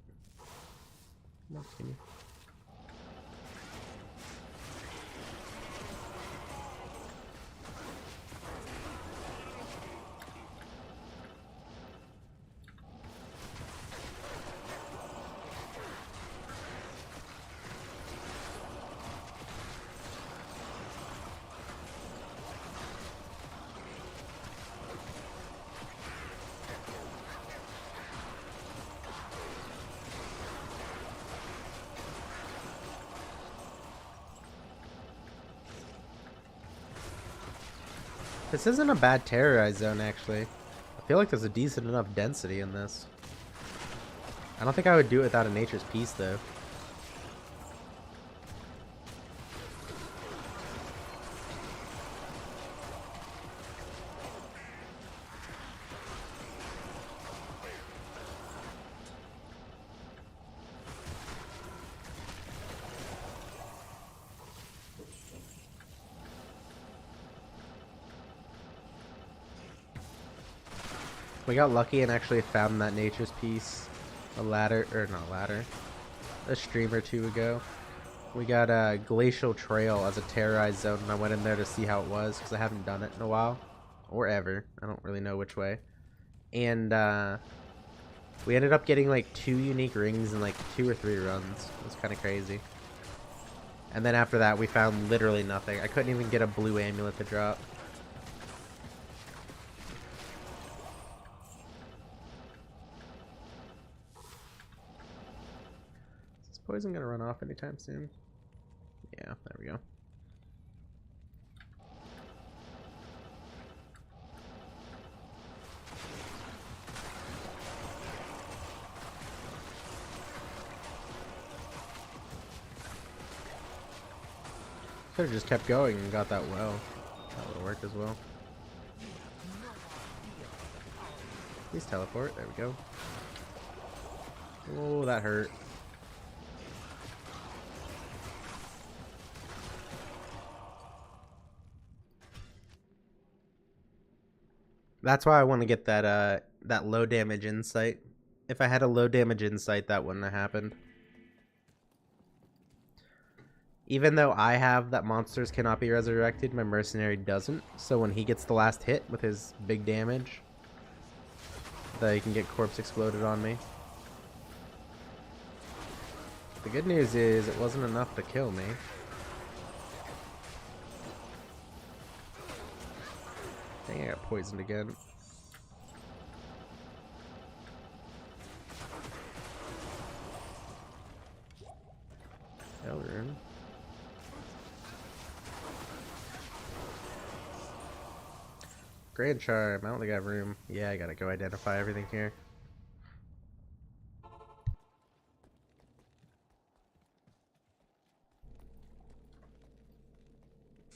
This isn't a bad terrorized zone, actually. I feel like there's a decent enough density in this. I don't think I would do it without a nature's peace, though. We got lucky and actually found that nature's piece a stream or two ago. We got a glacial trail as a terrorized zone, and I went in there to see how it was because I haven't done it in a while, or ever. I don't really know which way. And we ended up getting like 2 unique rings in like 2 or 3 runs. It was kind of crazy. And then after that, we found literally nothing. I couldn't even get a blue amulet to drop. Poison gonna run off anytime soon? Yeah, there we go. Could have just kept going and got that well. That would have worked as well. Please teleport. There we go. Oh, that hurt. That's why I want to get that that low damage insight. If I had a low damage insight, that wouldn't have happened. Even though I have that monsters cannot be resurrected, my mercenary doesn't. So when he gets the last hit with his big damage, that he can get corpse exploded on me. The good news is it wasn't enough to kill me. Dang, I got poisoned again. Elrune. Grand Charm. I don't think I have room. Yeah, I gotta go identify everything here.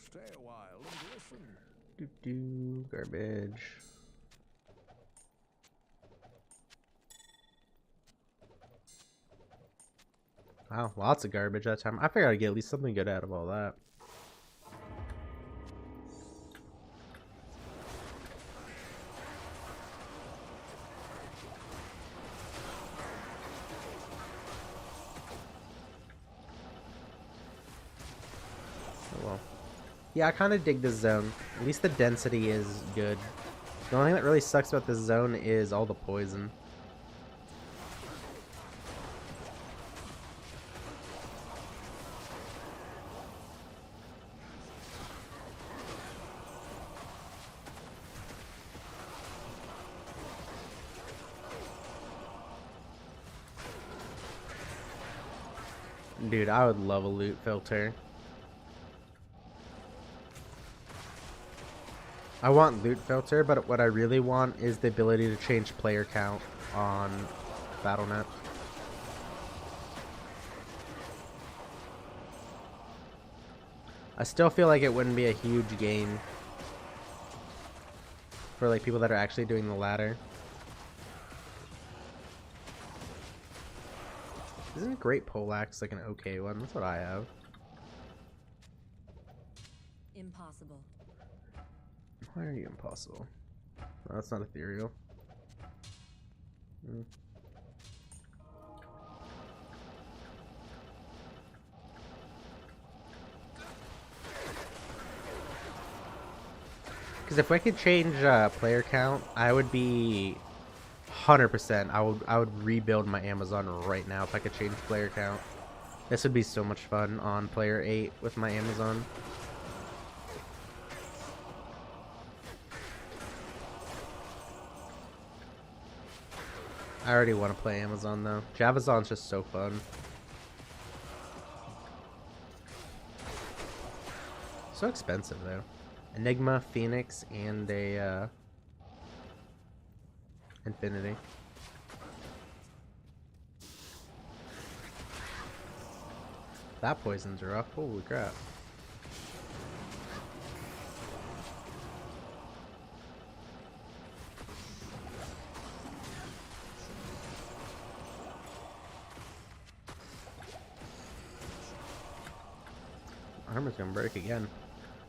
Stay a while and listen. Garbage. Wow, lots of garbage that time. I figured I'd get at least something good out of all that. well. Yeah, I kind of dig this zone. At least the density is good. The only thing that really sucks about this zone is all the poison. Dude, I would love a loot filter. I want loot filter, but what I really want is the ability to change player count on Battle.net. I still feel like it wouldn't be a huge gain for like people that are actually doing the ladder. Isn't Great Poleaxe like an okay one? That's what I have. Impossible. Why are you impossible? No, that's not ethereal. Because if I could change player count, I would be 100%. I would rebuild my Amazon right now if I could change player count. This would be so much fun on player 8 with my Amazon. I already want to play Amazon though. Javazon's just so fun. So expensive though. Enigma, Phoenix, and a Infinity. That poison's rough. Holy crap. Armor's gonna break again.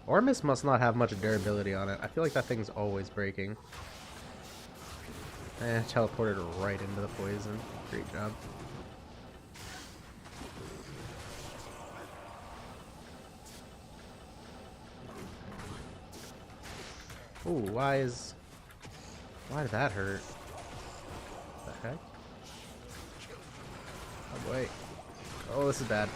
Ormus must not have much durability on it. I feel like that thing's always breaking. Teleported right into the poison. Great job. Ooh, why did that hurt? What the heck? Oh boy. Oh, this is bad.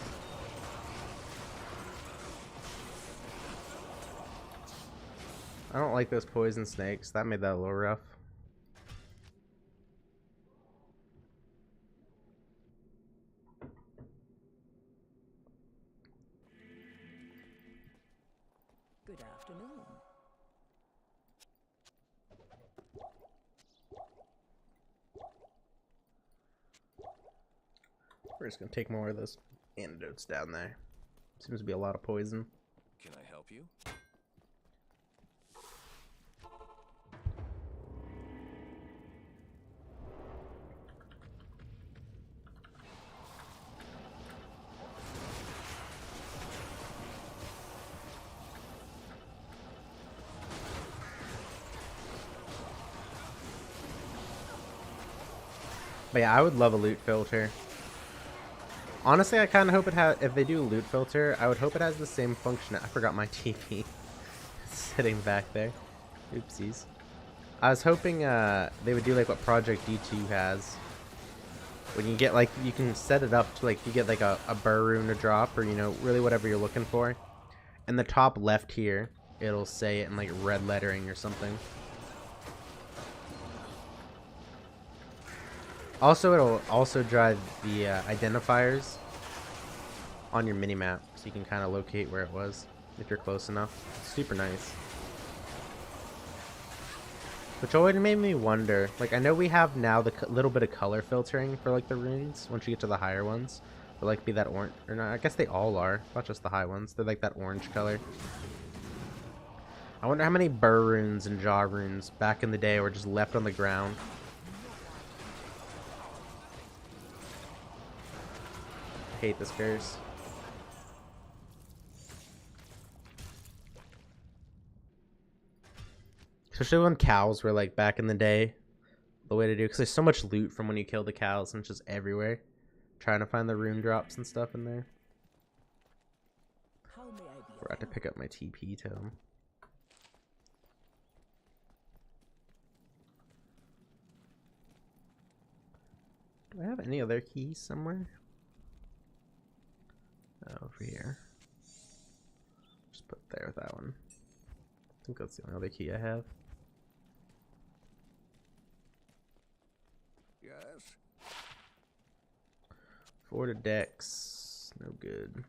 I don't like those poison snakes. That made that a little rough. Good afternoon. We're just gonna take more of those antidotes down there. Seems to be a lot of poison. Can I help you? But yeah, I would love a loot filter. Honestly, I kind of hope it has. If they do a loot filter, I would hope it has the same function. I forgot my TP sitting back there. Oopsies. I was hoping they would do like what Project D2 has. When you get like, you can set it up to like you get like a burr rune to drop, or you know, really whatever you're looking for. In the top left here, it'll say it in like red lettering or something. Also, it'll also drive the identifiers on your minimap, so you can kind of locate where it was if you're close enough. It's super nice. Which always made me wonder, like I know we have now the little bit of color filtering for like the runes once you get to the higher ones. But like be that orange, or not, I guess they all are, not just the high ones. They're like that orange color. I wonder how many burr runes and jaw runes back in the day were just left on the ground. I hate this curse. Especially when cows were like back in the day, the way to do, because there's so much loot from when you kill the cows and it's just everywhere. Trying to find the rune drops and stuff in there. How may I be Forgot to pick up my TP tome. Do I have any other keys somewhere? Over here. Just put there with that one. I think that's the only other key I have. Yes. Four to Dex. No good.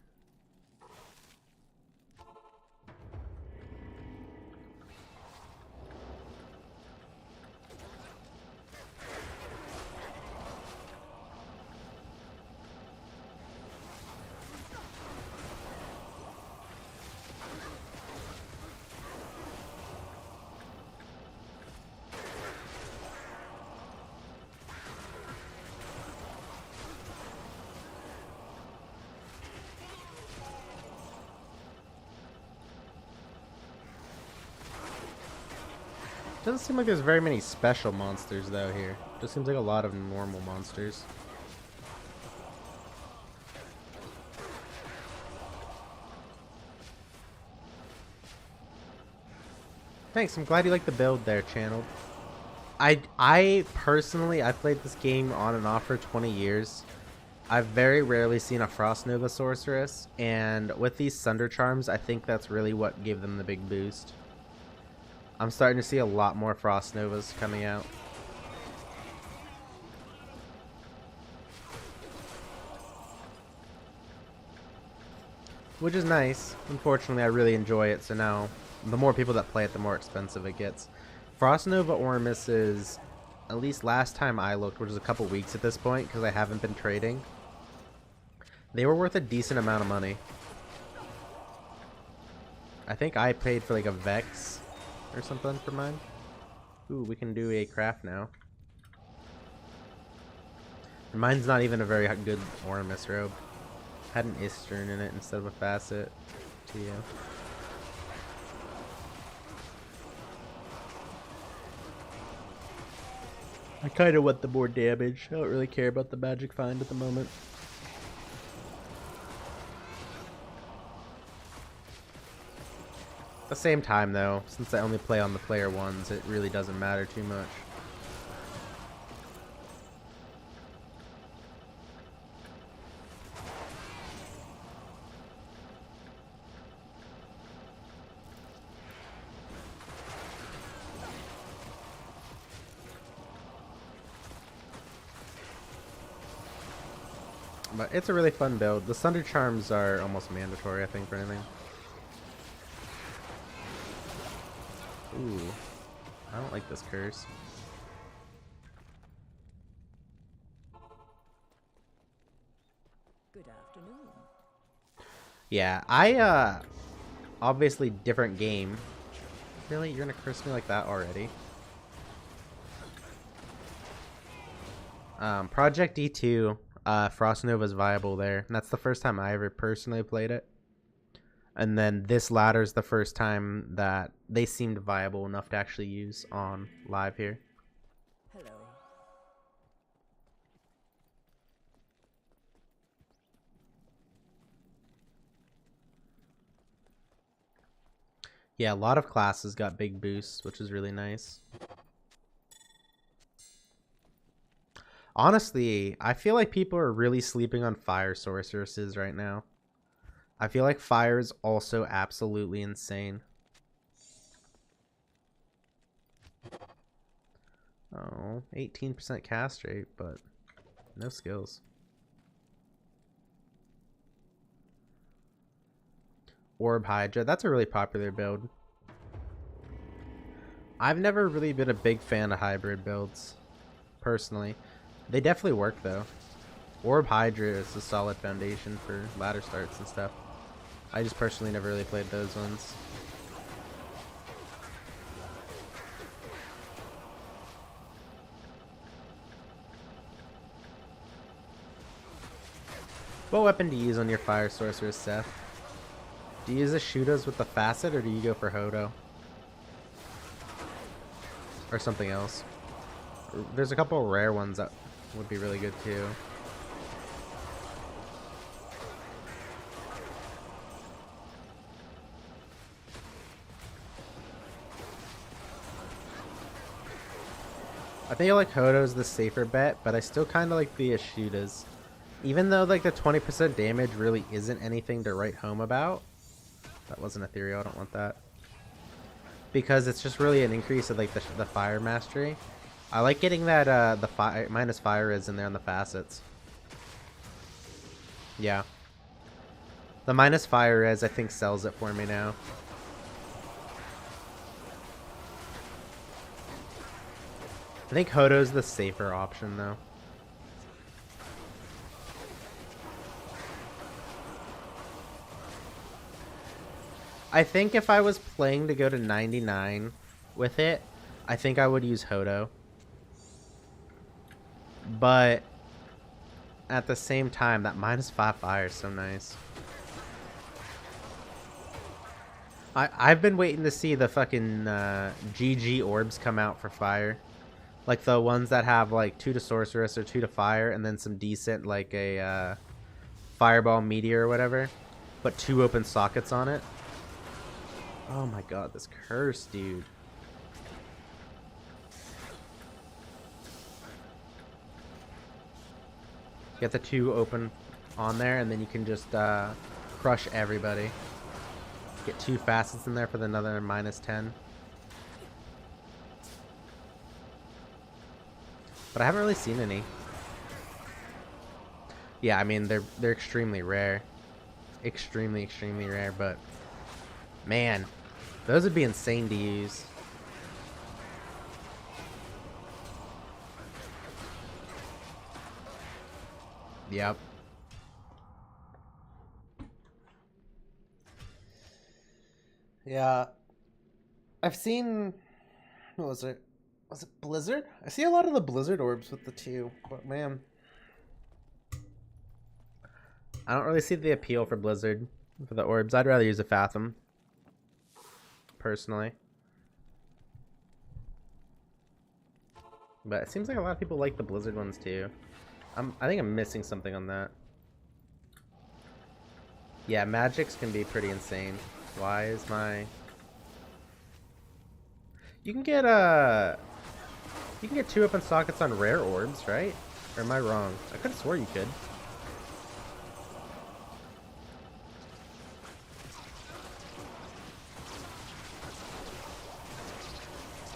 Doesn't seem like there's very many special monsters though here. Just seems like a lot of normal monsters. Thanks, I'm glad you like the build there, Channeled. I personally, I've played this game on and off for 20 years. I've very rarely seen a Frost Nova Sorceress, and with these Sunder Charms, I think that's really what gave them the big boost. I'm starting to see a lot more Frost Novas coming out. Which is nice. Unfortunately, I really enjoy it, so now the more people that play it, the more expensive it gets. Frost Nova Ormus is, at least last time I looked, which is a couple weeks at this point, because I haven't been trading, they were worth a decent amount of money. I think I paid for like a Vex or something for mine. Ooh, we can do a craft now. And mine's not even a very good Ormus robe. Had an Istern in it instead of a Facet. To you. I kind of want the more damage. I don't really care about the magic find at the moment. At the same time though, since I only play on the player ones, it really doesn't matter too much. But it's a really fun build. The Thunder Charms are almost mandatory, I think, for anything. Ooh. I don't like this curse. Good afternoon. Yeah, obviously different game. Really? You're gonna curse me like that already? Project D2, Frost Nova is viable there. And that's the first time I ever personally played it. And then this ladder is the first time that they seemed viable enough to actually use on live here. Hello. Yeah, a lot of classes got big boosts, which is really nice. Honestly, I feel like people are really sleeping on fire sorceresses right now. I feel like fire is also absolutely insane. Oh, 18% cast rate, but no skills. Orb Hydra, that's a really popular build. I've never really been a big fan of hybrid builds, personally. They definitely work though. Orb Hydra is a solid foundation for ladder starts and stuff. I just personally never really played those ones. What weapon do you use on your fire sorceress, Seth? Do you use the Shootas with the Facet, or do you go for Hodo? Or something else? There's a couple of rare ones that would be really good too. think like Hodo's the safer bet, but I still kind of like the Ashudas. Even though like the 20% damage really isn't anything to write home about. That wasn't ethereal, I don't want that. Because it's just really an increase of like the fire mastery. I like getting that the minus fire is in there on the facets. Yeah. The minus fire is I think sells it for me now. I think Hodo's the safer option though. I think if I was playing to go to 99 with it, I think I would use Hodo. But at the same time, that minus 5 fire is so nice. I've been waiting to see the fucking GG orbs come out for fire. Like the ones that have like 2 to sorceress or 2 to fire and then some decent like a fireball meteor or whatever. But 2 open sockets on it. Oh my god, this curse, dude. Get the 2 open on there, and then you can just crush everybody. Get 2 facets in there for another minus 10. But I haven't really seen any. Yeah, I mean they're extremely rare, extremely rare. But man, those would be insane to use. Yep. Yeah. I've seen... What was it? Was it Blizzard? I see a lot of the Blizzard orbs with the 2, but man. I don't really see the appeal for Blizzard for the orbs. I'd rather use a Fathom. Personally. But it seems like a lot of people like the Blizzard ones too. I think I'm missing something on that. Yeah, magics can be pretty insane. Why is my... You can get 2 open sockets on rare orbs, right? Or am I wrong? I could have swore you could.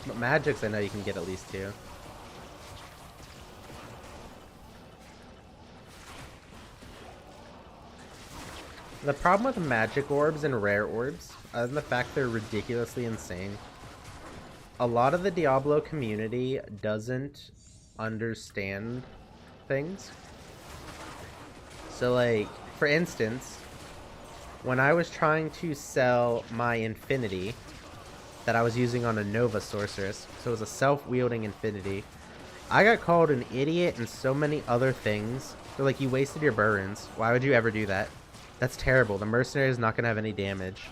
But magics I know you can get at least 2. The problem with magic orbs and rare orbs, other than the fact they're ridiculously insane, a lot of the Diablo community doesn't understand things. So like, for instance, when I was trying to sell my Infinity that I was using on a Nova Sorceress, so it was a self-wielding Infinity, I got called an idiot and so many other things. They're like, you wasted your burns. Why would you ever do that? That's terrible. The mercenary is not going to have any damage.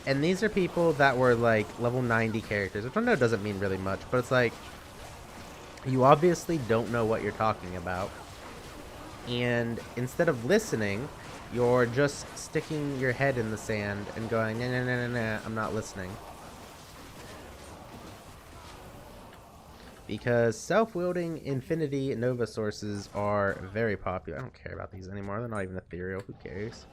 And these are people that were like level 90 characters, which I know doesn't mean really much, but it's like, you obviously don't know what you're talking about. And instead of listening, you're just sticking your head in the sand and going, nah, nah, nah, nah, nah, I'm not listening. Because self-wielding Infinity Nova sources are very popular. I don't care about these anymore. They're not even ethereal. Who cares?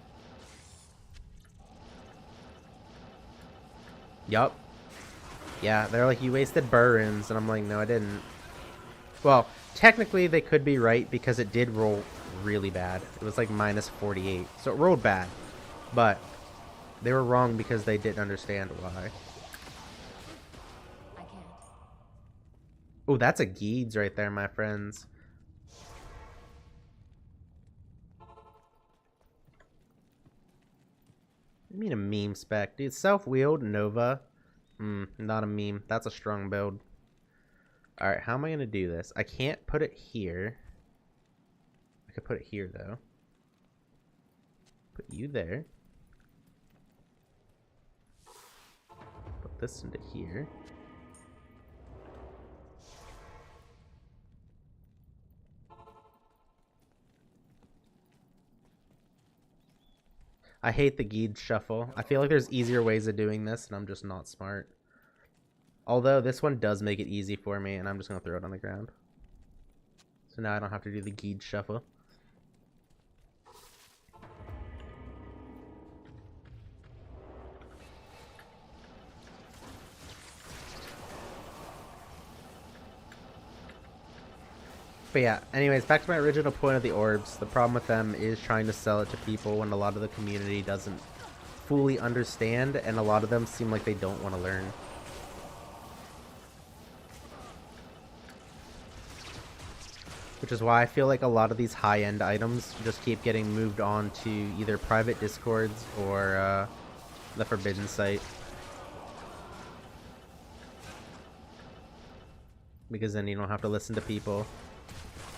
Yup. Yeah, they're like, you wasted burns. And I'm like, no, I didn't. Well, technically they could be right because it did roll really bad. It was like minus 48. So it rolled bad. But they were wrong because they didn't understand why. Oh, that's a Geeds right there, my friends. I mean a meme spec. Dude, self-wheeled Nova. Not a meme. That's a strong build. Alright, how am I going to do this? I can't put it here. I could put it here, though. Put you there. Put this into here. I hate the Geed shuffle. I feel like there's easier ways of doing this, and I'm just not smart. Although this one does make it easy for me, and I'm just going to throw it on the ground. So now I don't have to do the Geed shuffle. But yeah, anyways, back to my original point of the orbs. The problem with them is trying to sell it to people when a lot of the community doesn't fully understand, and a lot of them seem like they don't want to learn. Which is why I feel like a lot of these high-end items just keep getting moved on to either private discords or the forbidden site. Because then you don't have to listen to people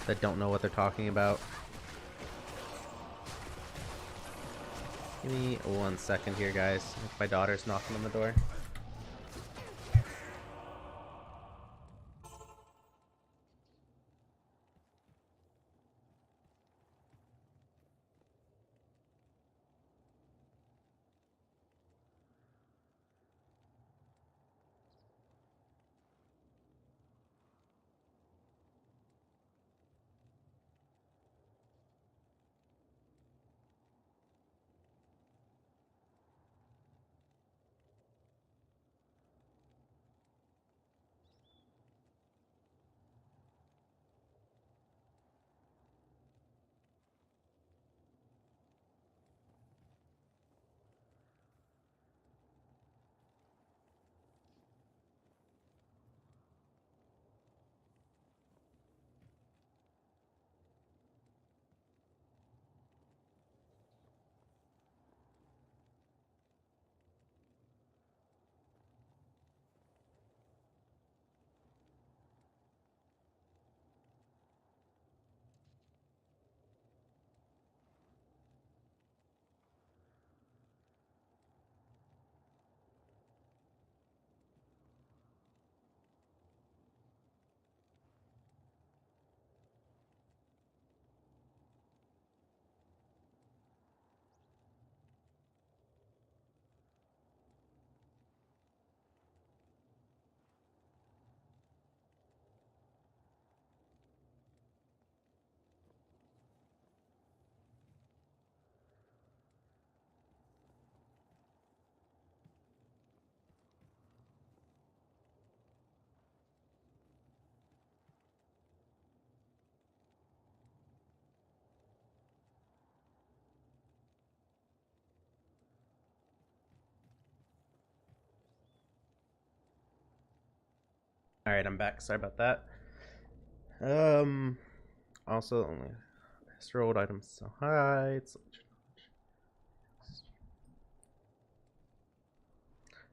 that don't know what they're talking about. Give me 1 second here, guys. My daughter's knocking on the door. Alright, I'm back. Sorry about that. Also, only rolled items so high.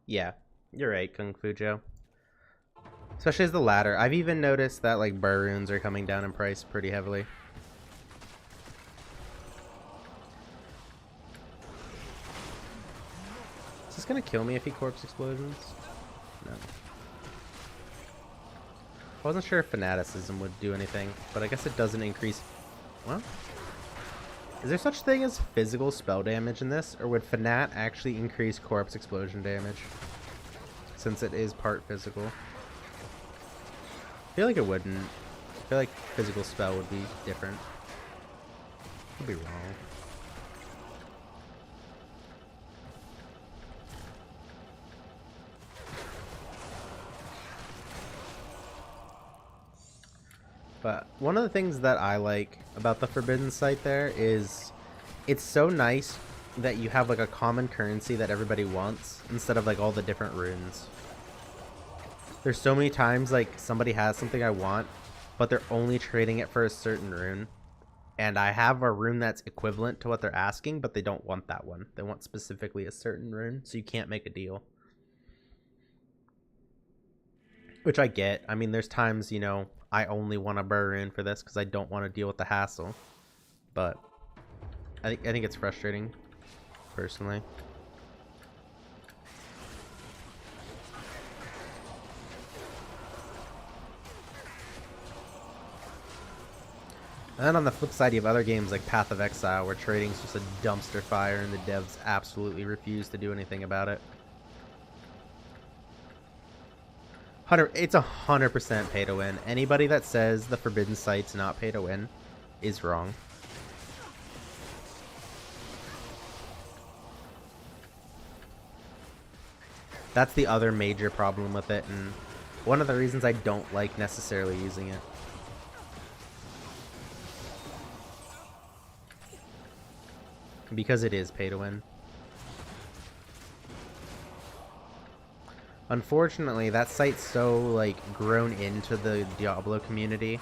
Yeah, you're right, Kung Fu Joe. Especially as the latter. I've even noticed that, like, burr runes are coming down in price pretty heavily. Is this gonna kill me if he corpse explosions? No. I wasn't sure if fanaticism would do anything, but I guess it doesn't increase... Well... Is there such thing as physical spell damage in this, or would Fanat actually increase corpse explosion damage? Since it is part physical. I feel like it wouldn't. I feel like physical spell would be different. Could be wrong. But one of the things that I like about the Forbidden site there is it's so nice that you have like a common currency that everybody wants instead of like all the different runes. There's so many times like somebody has something I want, but they're only trading it for a certain rune. And I have a rune that's equivalent to what they're asking, but they don't want that one. They want specifically a certain rune, so you can't make a deal. Which I get. I mean, there's times, you know, I only want a burr rune for this because I don't want to deal with the hassle. But I think it's frustrating, personally. And then on the flip side, you have other games like Path of Exile, where trading's just a dumpster fire and the devs absolutely refuse to do anything about it. It's 100% pay to win. Anybody that says the Forbidden Sight's not pay to win is wrong. That's the other major problem with it, and one of the reasons I don't like necessarily using it. Because it is pay to win. Unfortunately, that site's so, like, grown into the Diablo community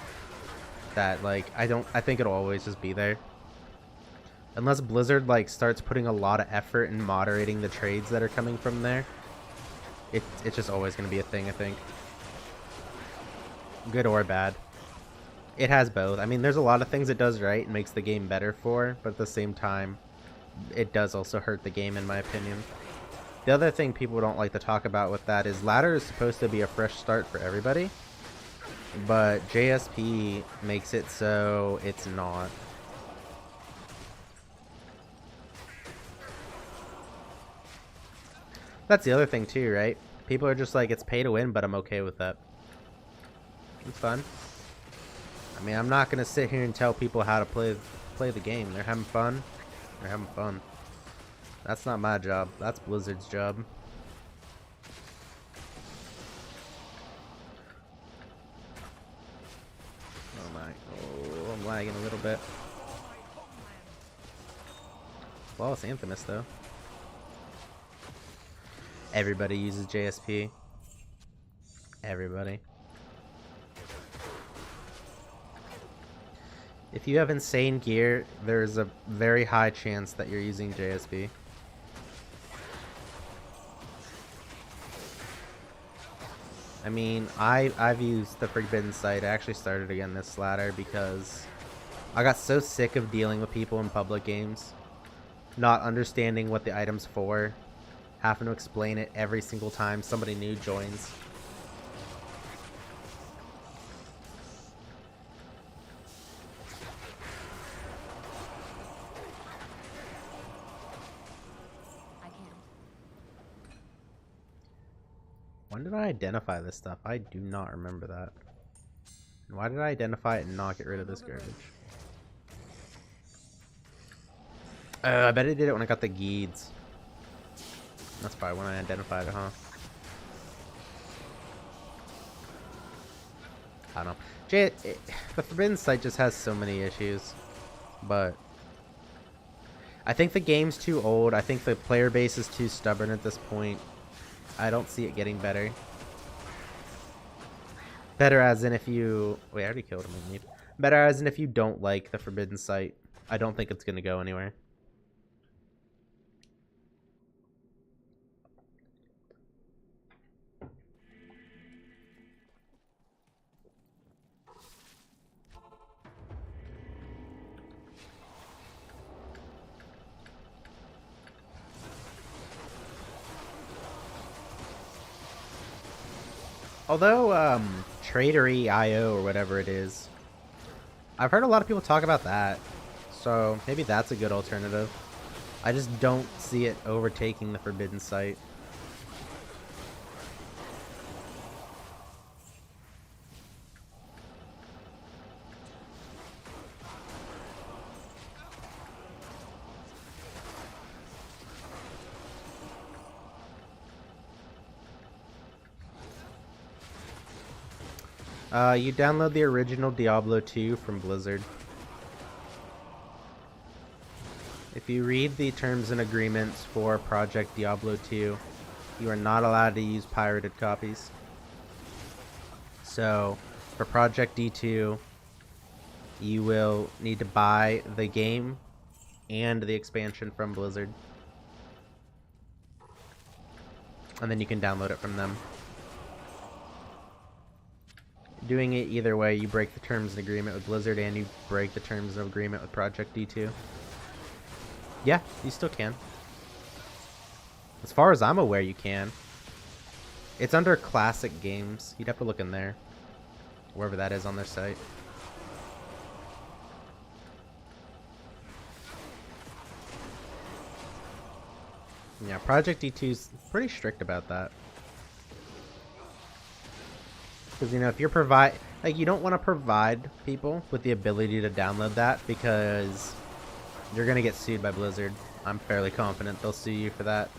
that, like, I think it'll always just be there. Unless Blizzard, like, starts putting a lot of effort in moderating the trades that are coming from there, it's just always going to be a thing, I think. Good or bad. It has both. I mean, there's a lot of things it does right and makes the game better for, but at the same time, it does also hurt the game, in my opinion. The other thing people don't like to talk about with that is ladder is supposed to be a fresh start for everybody, but JSP makes it so it's not. That's the other thing too, right? People are just like, it's pay to win, but I'm okay with that. It's fun. I mean, I'm not gonna sit here and tell people how to play the game. They're having fun. They're having fun. That's not my job. That's Blizzard's job. Oh my! Oh, I'm lagging a little bit. Flawless Anthemist though. Everybody uses JSP. Everybody. If you have insane gear, there's a very high chance that you're using JSP. I mean, I've used the Forbidden Sight. I actually started again this ladder because I got so sick of dealing with people in public games, not understanding what the item's for, having to explain it every single time somebody new joins. When did I identify this stuff? I do not remember that. And why did I identify it and not get rid of this garbage? I bet it did it when I got the Geeds. That's probably when I identified it, huh? I don't know. The Forbidden Sight just has so many issues. But I think the game's too old. I think the player base is too stubborn at this point. I don't see it getting better. Better as in if you... Wait, I already killed him. Better as in if you don't like the Forbidden Sight. I don't think it's going to go anywhere. Although, Tradery.io or whatever it is, I've heard a lot of people talk about that, so maybe that's a good alternative. I just don't see it overtaking the Forbidden Sight. You download the original Diablo 2 from Blizzard. If you read the terms and agreements for Project Diablo 2, you are not allowed to use pirated copies. So, for Project D2, you will need to buy the game and the expansion from Blizzard. And then you can download it from them. Doing it either way, you break the terms and agreement with Blizzard and you break the terms of agreement with Project D2. Yeah, you still can. As far as I'm aware, you can. It's under Classic Games. You'd have to look in there. Wherever that is on their site. Yeah, Project D2's pretty strict about that. Because, you know, if you're like, you don't want to provide people with the ability to download that because you're going to get sued by Blizzard. I'm fairly confident they'll sue you for that.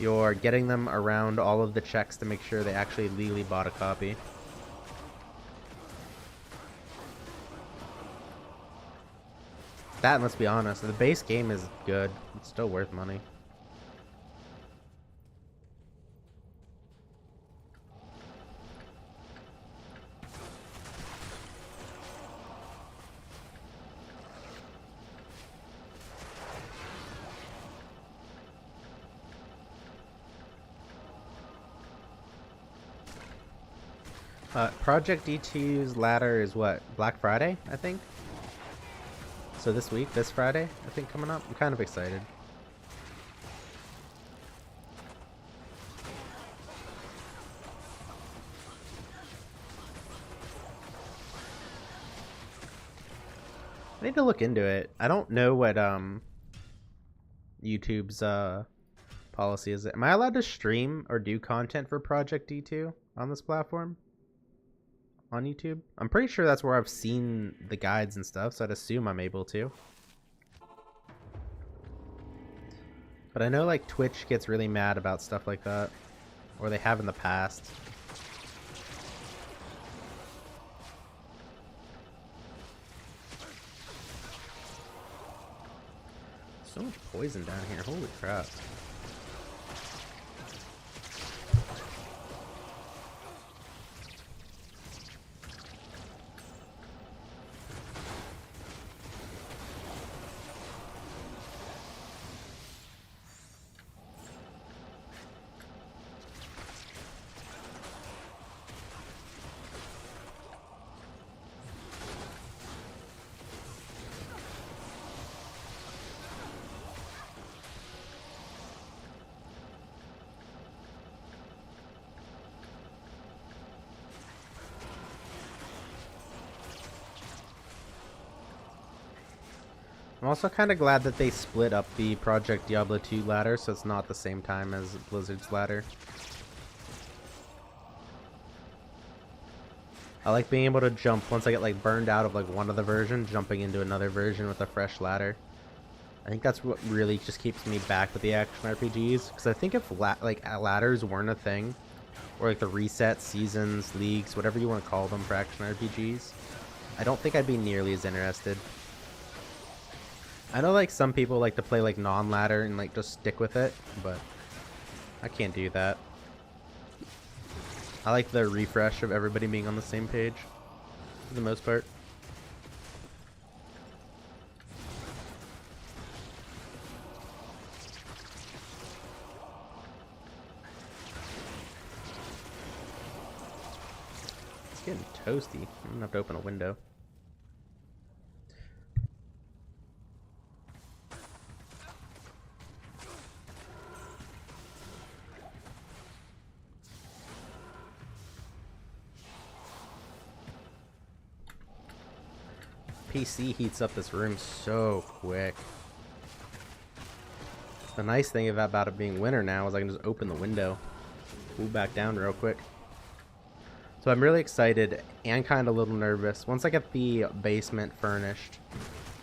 You're getting them around all of the checks to make sure they actually legally bought a copy. That, and let's be honest, the base game is good. It's still worth money. Project D2's ladder is what? Black Friday, I think? So this week, this Friday, I think, coming up. I'm kind of excited. I need to look into it. I don't know what YouTube's policy is. Am I allowed to stream or do content for Project D2 on this platform? On YouTube? I'm pretty sure that's where I've seen the guides and stuff, so I'd assume I'm able to. But I know like Twitch gets really mad about stuff like that. Or they have in the past. So much poison down here, holy crap. I'm also kind of glad that they split up the Project Diablo 2 ladder, so it's not the same time as Blizzard's ladder. I like being able to jump once I get like burned out of like one of the versions, jumping into another version with a fresh ladder. I think that's what really just keeps me back with the action RPGs, because I think if ladders weren't a thing, or like the reset seasons, leagues, whatever you want to call them for action RPGs, I don't think I'd be nearly as interested. I know like some people like to play like non-ladder and like just stick with it, but I can't do that. I like the refresh of everybody being on the same page for the most part. It's getting toasty. I'm gonna have to open a window. PC heats up this room so quick. The nice thing about it being winter now is I can just open the window, cool back down real quick. So I'm really excited and kind of a little nervous. Once I get the basement furnished,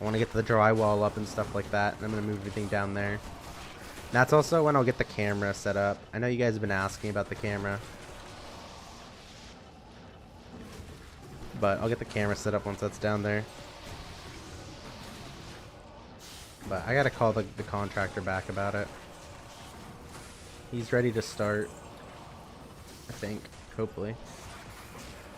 I want to get the drywall up and stuff like that, and I'm going to move everything down there. And that's also when I'll get the camera set up. I know you guys have been asking about the camera, but I'll get the camera set up once that's down there. But I gotta call the contractor back about it. He's ready to start, I think, hopefully.